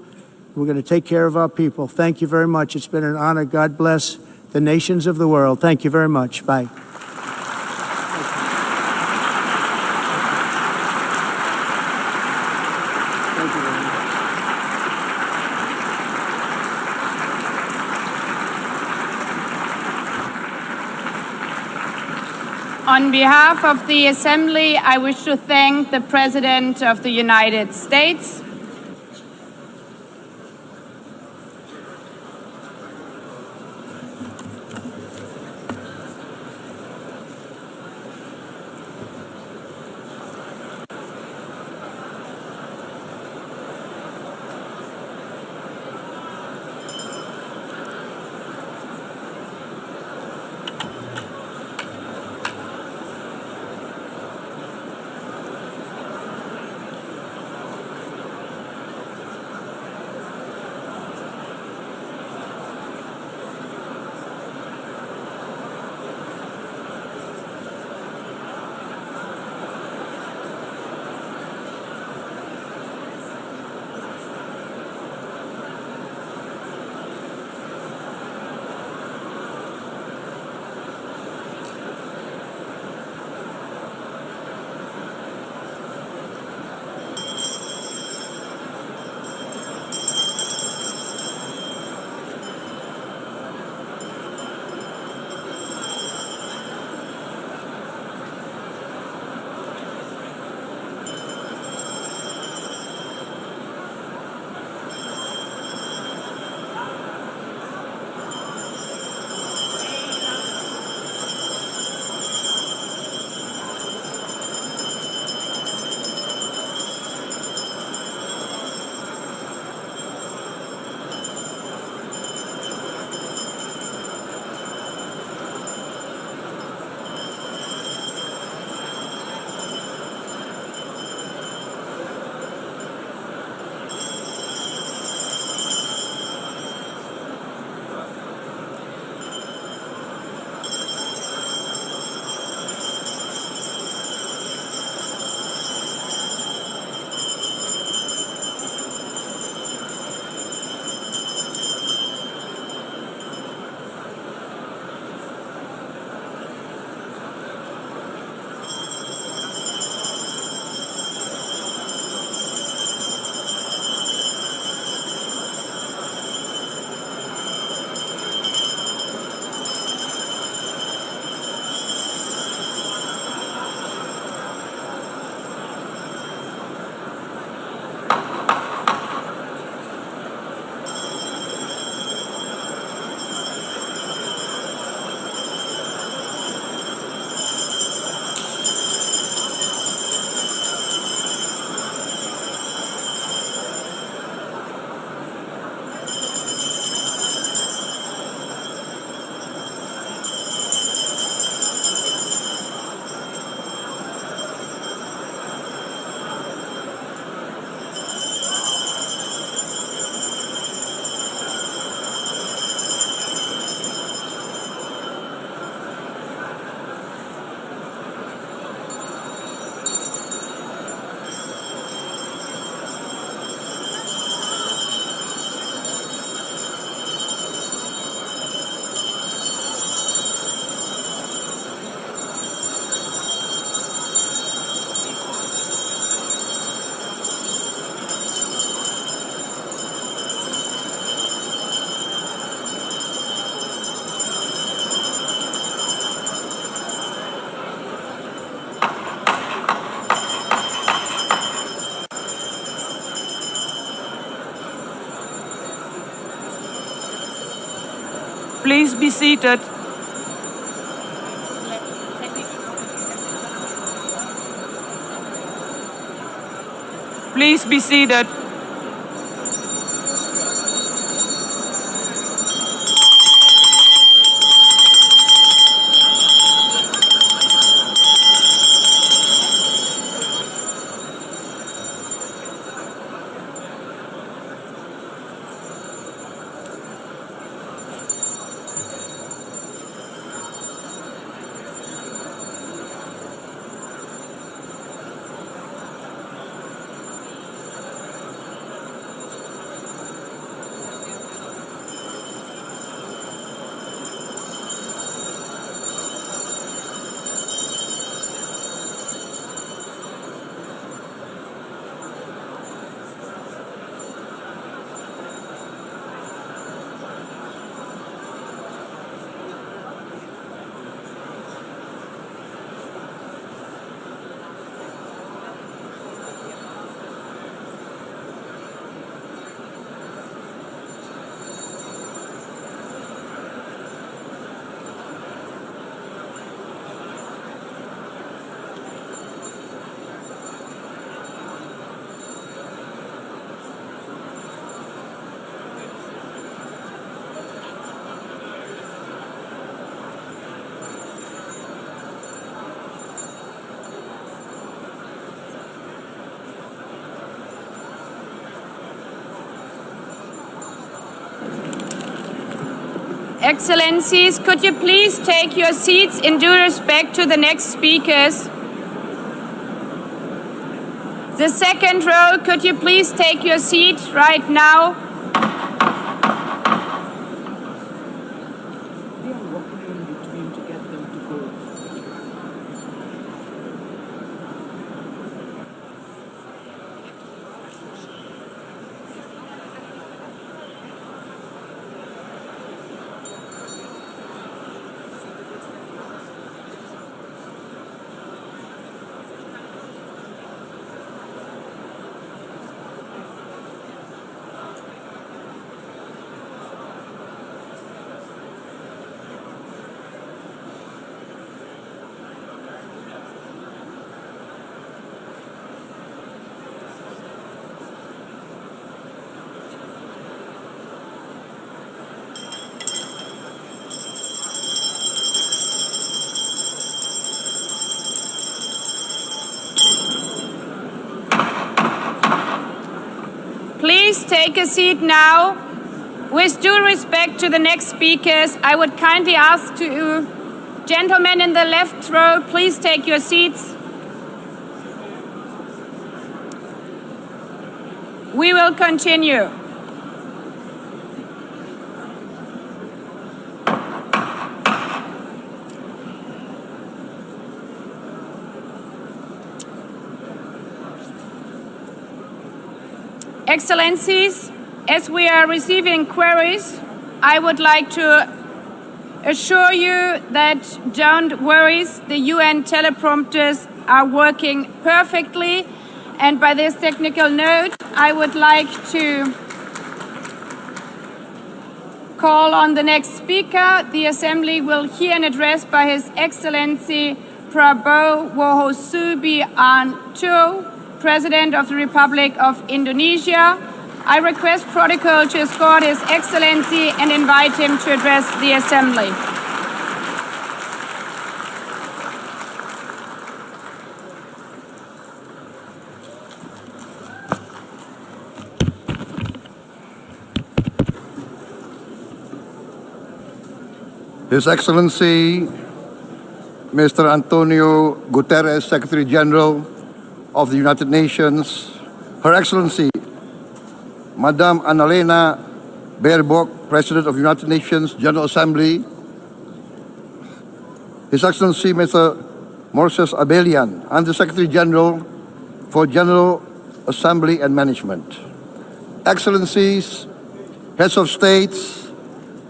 We're going to take care of our people. Thank you very much. It's been an honor. God bless the nations of the world. Thank you very much. Bye. On behalf of the Assembly, I wish to thank the President of the United States, Please be seated. Please be seated. Excellencies, could you please take your seats in due respect to the next speakers? The second row, could you please take your seat right now? Please take a seat now. With due respect to the next speakers, I would kindly ask to gentlemen in the left row, please take your seats. We will continue. Excellencies, as we are receiving queries, I would like to assure you that don't worry, the UN teleprompters are working perfectly. And by this technical note, I would like to call on the next speaker. The Assembly will hear an address by His Excellency Prabowo Berpidato, President of the Republic of Indonesia. I request protocol to escort His Excellency and invite him to address the Assembly. His Excellency, Mr. Antonio Guterres, Secretary General of the United Nations, Her Excellency, Madame Annalena Baerbock, President of the United Nations General Assembly, His Excellency, Mr. Moses Abelian, Under-Secretary General for General Assembly and Management, Excellencies, Heads of States,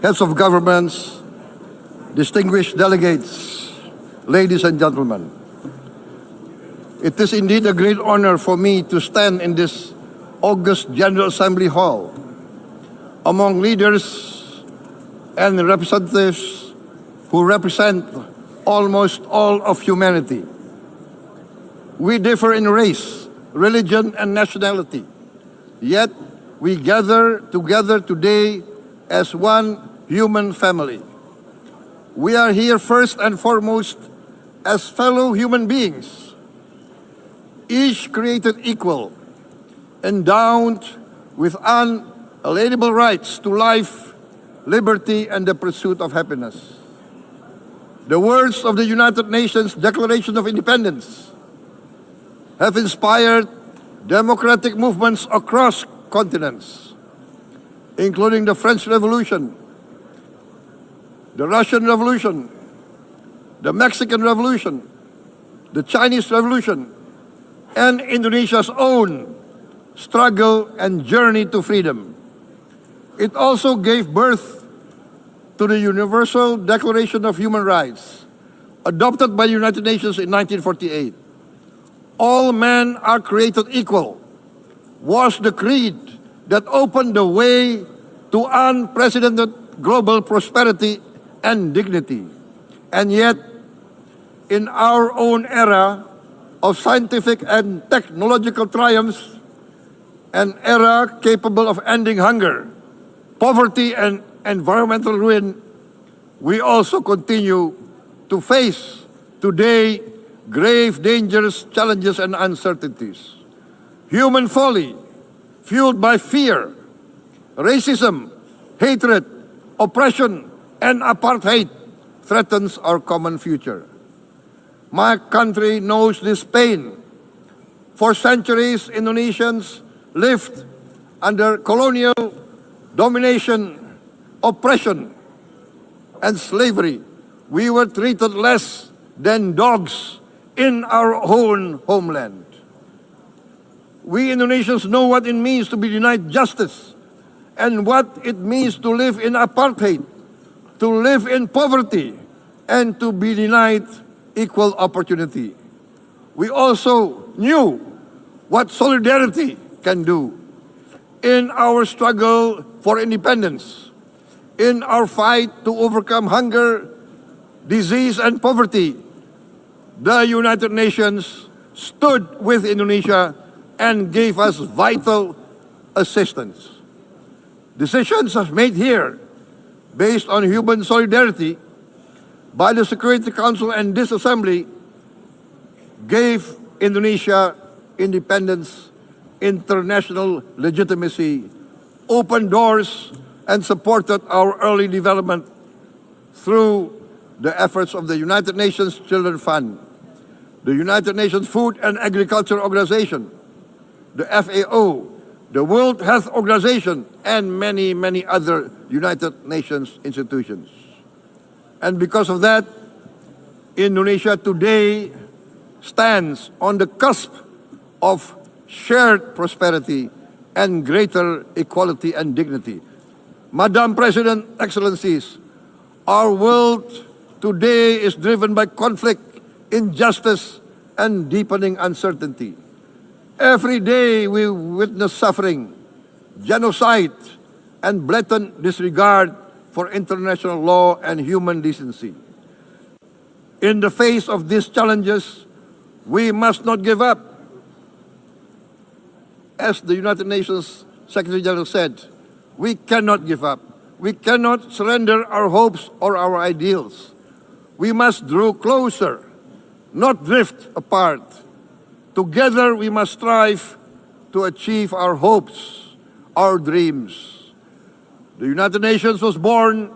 Heads of Governments, distinguished delegates, ladies and gentlemen. It is indeed a great honor for me to stand in this August General Assembly Hall among leaders and representatives who represent almost all of humanity. We differ in race, religion, and nationality, yet we gather together today as one human family. We are here first and foremost as fellow human beings, each created equal, endowed with unalienable rights to life, liberty, and the pursuit of happiness. The words of the United Nations Declaration of Independence have inspired democratic movements across continents, including the French Revolution, the Russian Revolution, the Mexican Revolution, the Chinese Revolution, and Indonesia's own struggle and journey to freedom. It also gave birth to the Universal Declaration of Human Rights, adopted by the United Nations in 1948. All men are created equal was the creed that opened the way to unprecedented global prosperity and dignity. And yet, in our own era of scientific and technological triumphs, an era capable of ending hunger, poverty, and environmental ruin, we also continue to face today grave dangers, challenges, and uncertainties. Human folly, fueled by fear, racism, hatred, oppression, and apartheid, threatens our common future. My country knows this pain. For centuries, Indonesians lived under colonial domination, oppression, and slavery. We were treated less than dogs in our own homeland. We Indonesians know what it means to be denied justice and what it means to live in apartheid, to live in poverty, and to be denied equal opportunity. We also knew what solidarity can do. In our struggle for independence, in our fight to overcome hunger, disease, and poverty, the United Nations stood with Indonesia and gave us vital assistance. Decisions are made here based on human solidarity by the Security Council, and this assembly gave Indonesia independence, international legitimacy, opened doors, and supported our early development through the efforts of the United Nations Children Fund, the United Nations Food and Agriculture Organization, the FAO, the World Health Organization, and many, many other United Nations institutions. And because of that, Indonesia today stands on the cusp of shared prosperity and greater equality and dignity. Madam President, Excellencies, our world today is driven by conflict, injustice, and deepening uncertainty. Every day we witness suffering, genocide, and blatant disregard for international law and human decency. In the face of these challenges, we must not give up. As the United Nations Secretary General said, we cannot give up. We cannot surrender our hopes or our ideals. We must draw closer, not drift apart. Together we must strive to achieve our hopes, our dreams. The United Nations was born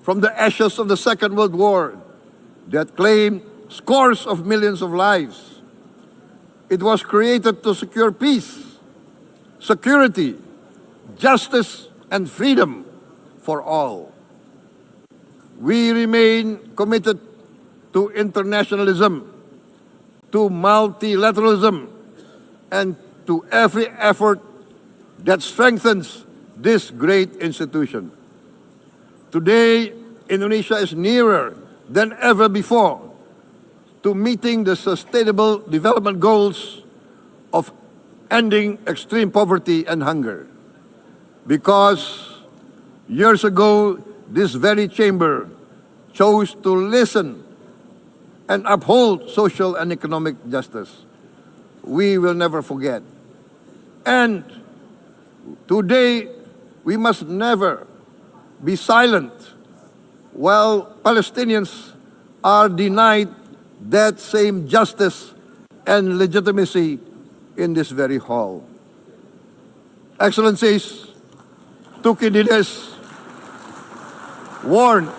from the ashes of the Second World War that claimed scores of millions of lives. It was created to secure peace, security, justice, and freedom for all. We remain committed to internationalism, to multilateralism, and to every effort that strengthens this great institution. Today, Indonesia is nearer than ever before to meeting the sustainable development goals of ending extreme poverty and hunger. Because years ago, this very chamber chose to listen and uphold social and economic justice, we will never forget. And today, we must never be silent while Palestinians are denied that same justice and legitimacy in this very hall. Excellencies, Thucydides warned,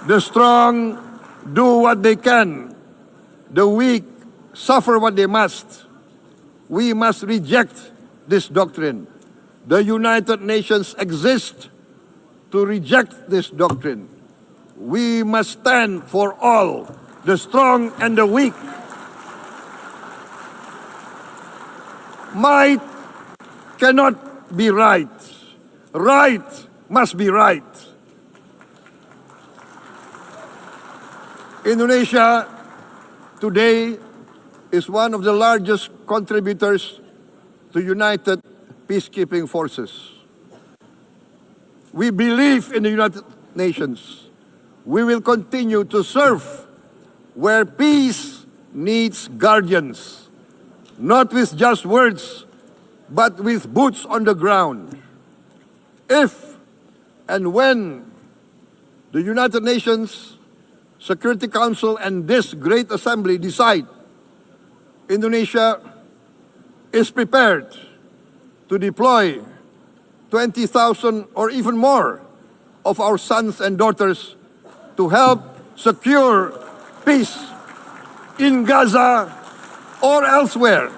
the strong do what they can, the weak suffer what they must. We must reject this doctrine. The United Nations exist to reject this doctrine. We must stand for all, the strong and the weak. Might cannot be right. Right must be right. Indonesia today is one of the largest contributors to United Peacekeeping Forces. We believe in the United Nations. We will continue to serve where peace needs guardians, not with just words, but with boots on the ground. If and when the United Nations Security Council and this great assembly decide Indonesia is prepared to deploy 20,000 or even more of our sons and daughters to help secure peace in Gaza or elsewhere,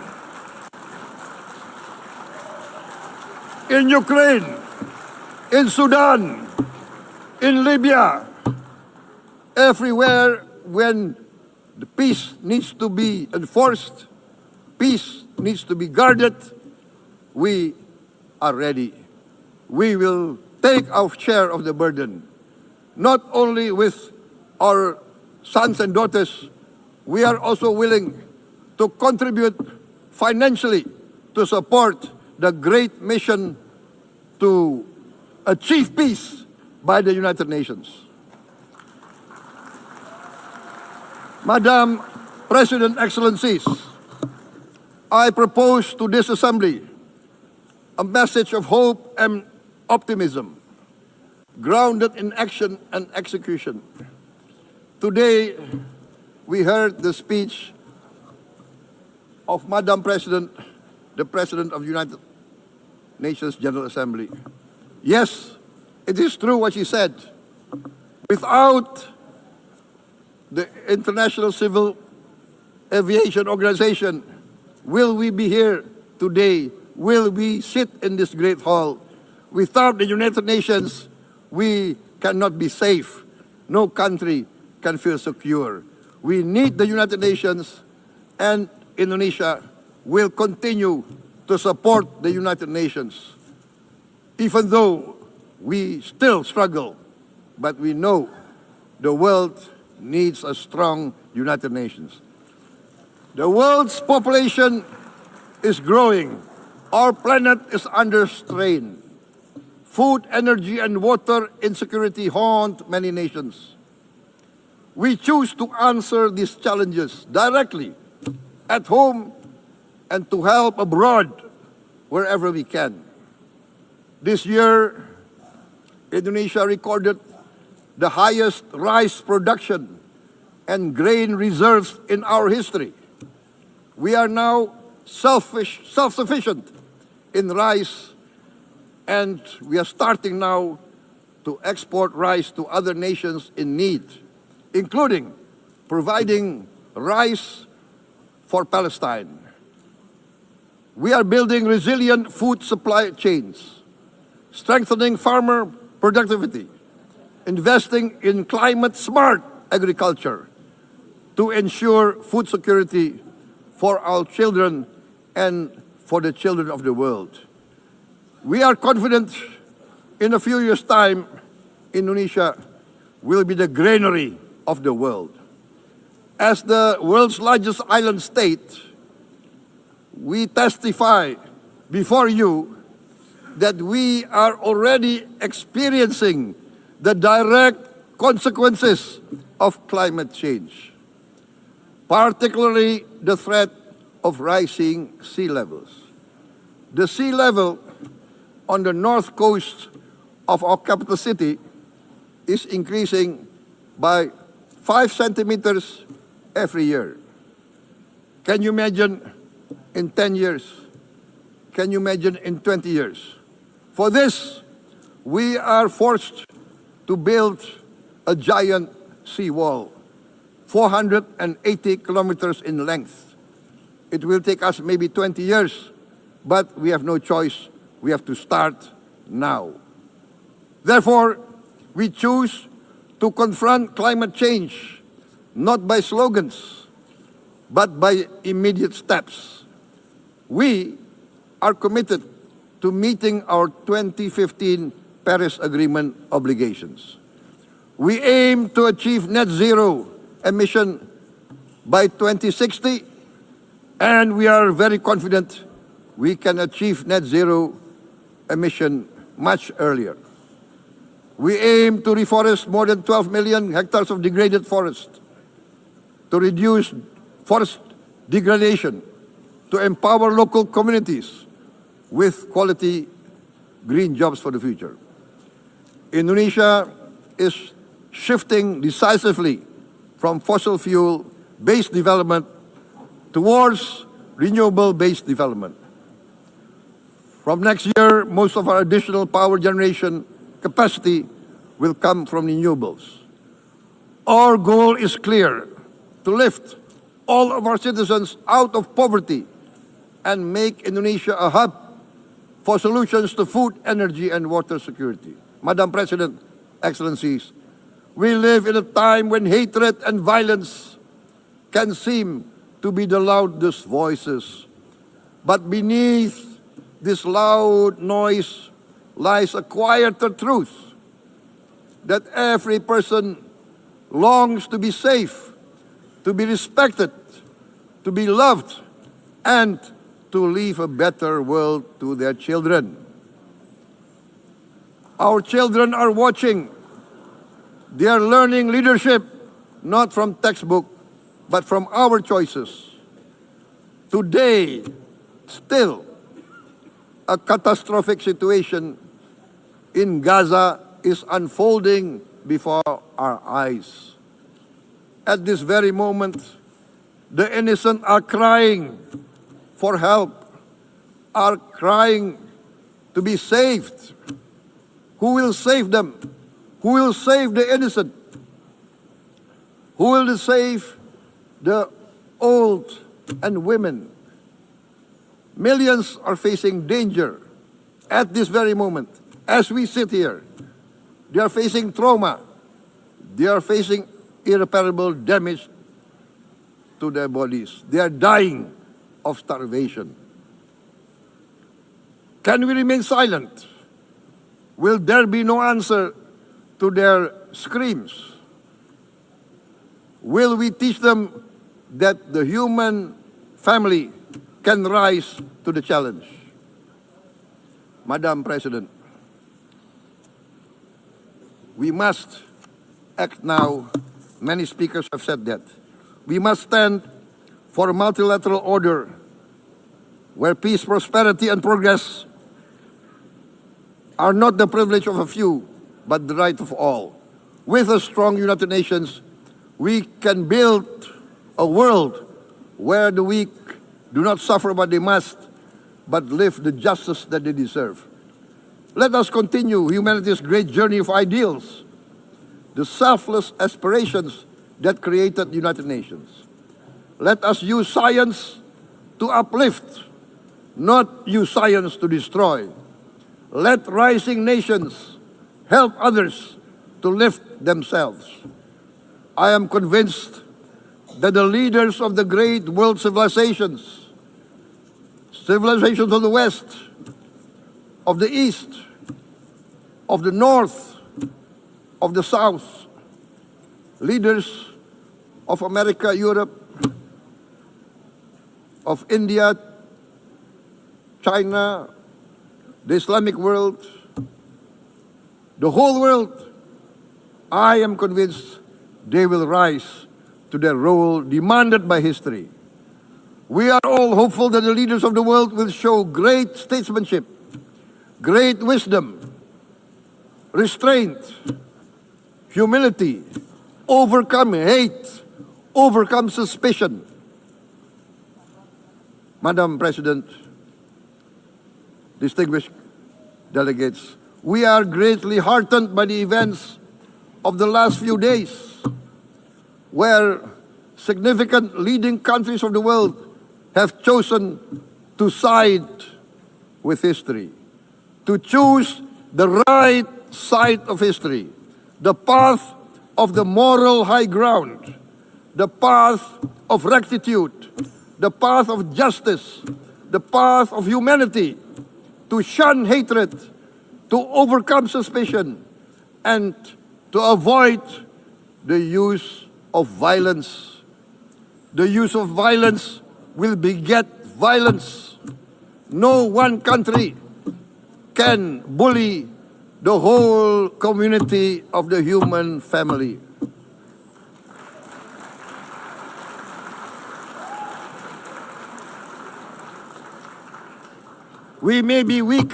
in Ukraine, in Sudan, in Libya, everywhere when the peace needs to be enforced, peace needs to be guarded, we are ready. We will take our share of the burden, not only with our sons and daughters, we are also willing to contribute financially to support the great mission to achieve peace by the United Nations. Madam President, Excellencies, I propose to this Assembly a message of hope and optimism, grounded in action and execution. Today, we heard the speech of Madam President, the President of the United Nations General Assembly. Yes, it is true what she said. Without the International Civil Aviation Organization, will we be here today? Will we sit in this great hall? Without the United Nations, we cannot be safe. No country can feel secure. We need the United Nations, and Indonesia will continue to support the United Nations. Even though we still struggle, but we know the world needs a strong United Nations. The world's population is growing. Our planet is under strain. Food, energy, and water insecurity haunt many nations. We choose to answer these challenges directly at home and to help abroad wherever we can. This year, Indonesia recorded the highest rice production and grain reserves in our history. We are now self-sufficient in rice, and we are starting now to export rice to other nations in need, including providing rice for Palestine. We are building resilient food supply chains, strengthening farmer productivity, investing in climate-smart agriculture to ensure food security for our children and for the children of the world. We are confident in a few years' time, Indonesia will be the granary of the world. As the world's largest island state, we testify before you that we are already experiencing the direct consequences of climate change, particularly the threat of rising sea levels. The sea level on the north coast of our capital city is increasing by 5 centimeters every year. Can you imagine in 10 years? Can you imagine in 20 years? For this, we are forced to build a giant seawall, 480 kilometers in length. It will take us maybe 20 years, but we have no choice. We have to start now. Therefore, we choose to confront climate change not by slogans, but by immediate steps. We are committed to meeting our 2015 Paris Agreement obligations. We aim to achieve net zero emission by 2060, and we are very confident we can achieve net zero emission much earlier. We aim to reforest more than 12 million hectares of degraded forest, to reduce forest degradation, to empower local communities with quality green jobs for the future. Indonesia is shifting decisively from fossil fuel-based development towards renewable-based development. From next year, most of our additional power generation capacity will come from renewables. Our goal is clear: to lift all of our citizens out of poverty and make Indonesia a hub for solutions to food, energy, and water security. Madam President, Excellencies, we live in a time when hatred and violence can seem to be the loudest voices. But beneath this loud noise lies a quieter truth, that every person longs to be safe, to be respected, to be loved, and to leave a better world to their children. Our children are watching. They are learning leadership, not from textbook, but from our choices. Today, still, a catastrophic situation in Gaza is unfolding before our eyes. At this very moment, the innocent are crying for help, are crying to be saved. Who will save them? Who will save the innocent? Who will save the old and women? Millions are facing danger at this very moment. As we sit here, they are facing trauma. They are facing irreparable damage to their bodies. They are dying of starvation. Can we remain silent? Will there be no answer to their screams? Will we teach them that the human family can rise to the challenge? Madam President, we must act now. Many speakers have said that. We must stand for a multilateral order where peace, prosperity, and progress are not the privilege of a few, but the right of all. With a strong United Nations, we can build a world where the weak do not suffer what they must, but live the justice that they deserve. Let us continue humanity's great journey of ideals, the selfless aspirations that created the United Nations. Let us use science to uplift, not use science to destroy. Let rising nations help others to lift themselves. I am convinced that the leaders of the great world civilizations of the West, of the East, of the North, of the South, leaders of America, Europe, of India, China, the Islamic world, the whole world, I am convinced they will rise to their role demanded by history. We are all hopeful that the leaders of the world will show great statesmanship, great wisdom, restraint, humility, overcome hate, overcome suspicion. Madam President, distinguished delegates, we are greatly heartened by the events of the last few days, where significant leading countries of the world have chosen to side with history, to choose the right side of history, the path of the moral high ground, the path of rectitude, the path of justice, the path of humanity, to shun hatred, to overcome suspicion, and to avoid the use of violence. The use of violence will beget violence. No one country can bully the whole community of the human family. We may be weak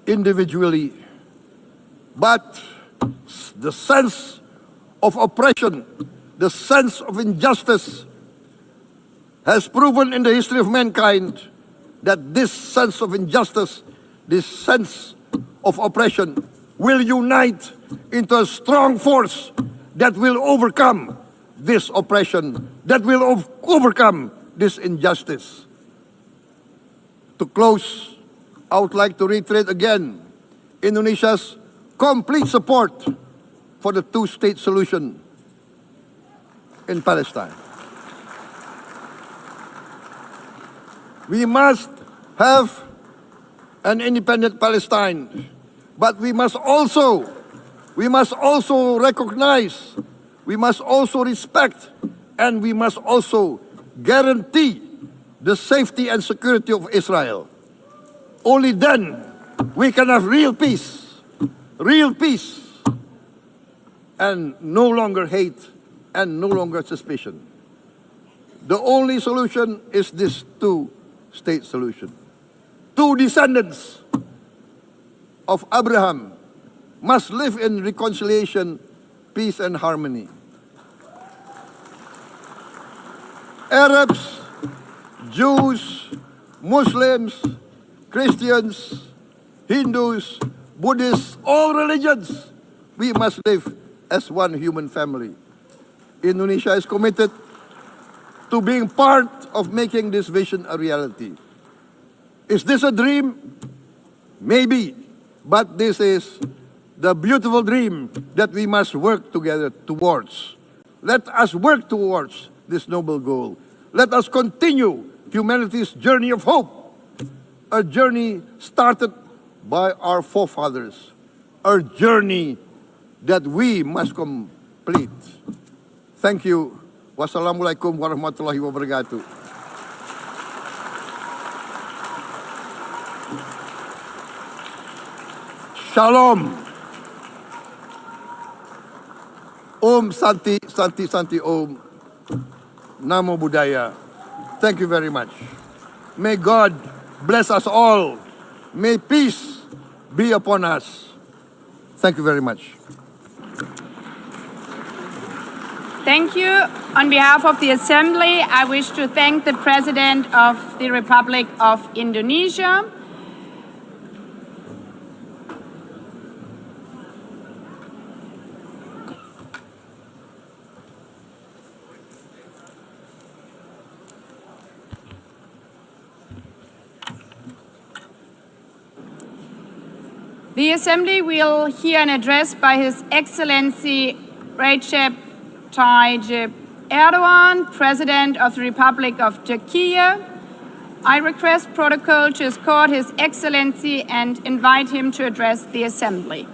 individually, but the sense of oppression, the sense of injustice has proven in the history of mankind that this sense of injustice, this sense of oppression will unite into a strong force that will overcome this oppression, that will overcome this injustice. To close, I would like to reiterate again Indonesia's complete support for the two-state solution in Palestine. We must have an independent Palestine, but we must also recognize, we must also respect, and we must also guarantee the safety and security of Israel. Only then we can have real peace, and no longer hate and no longer suspicion. The only solution is this two-state solution. Two descendants of Abraham must live in reconciliation, peace, and harmony. Arabs, Jews, Muslims, Christians, Hindus, Buddhists, all religions, we must live as one human family. Indonesia is committed to being part of making this vision a reality. Is this a dream? Maybe, but this is the beautiful dream that we must work together towards. Let us work towards this noble goal. Let us continue humanity's journey of hope, a journey started by our forefathers, a journey that we must complete. Thank you. Wassalamualaikum warahmatullahi wabarakatuh. Shalom. Om Santi, Santi, Santi Om. Namo Buddhaya. Thank you very much. May God bless us all. May peace be upon us. Thank you very much. Thank you. On behalf of the Assembly, I wish to thank the President of the Republic of Indonesia. The Assembly will hear an address by His Excellency Recep Tayyip Erdogan, President of the Republic of Turkey. I request protocol to escort His Excellency and invite him to address the Assembly.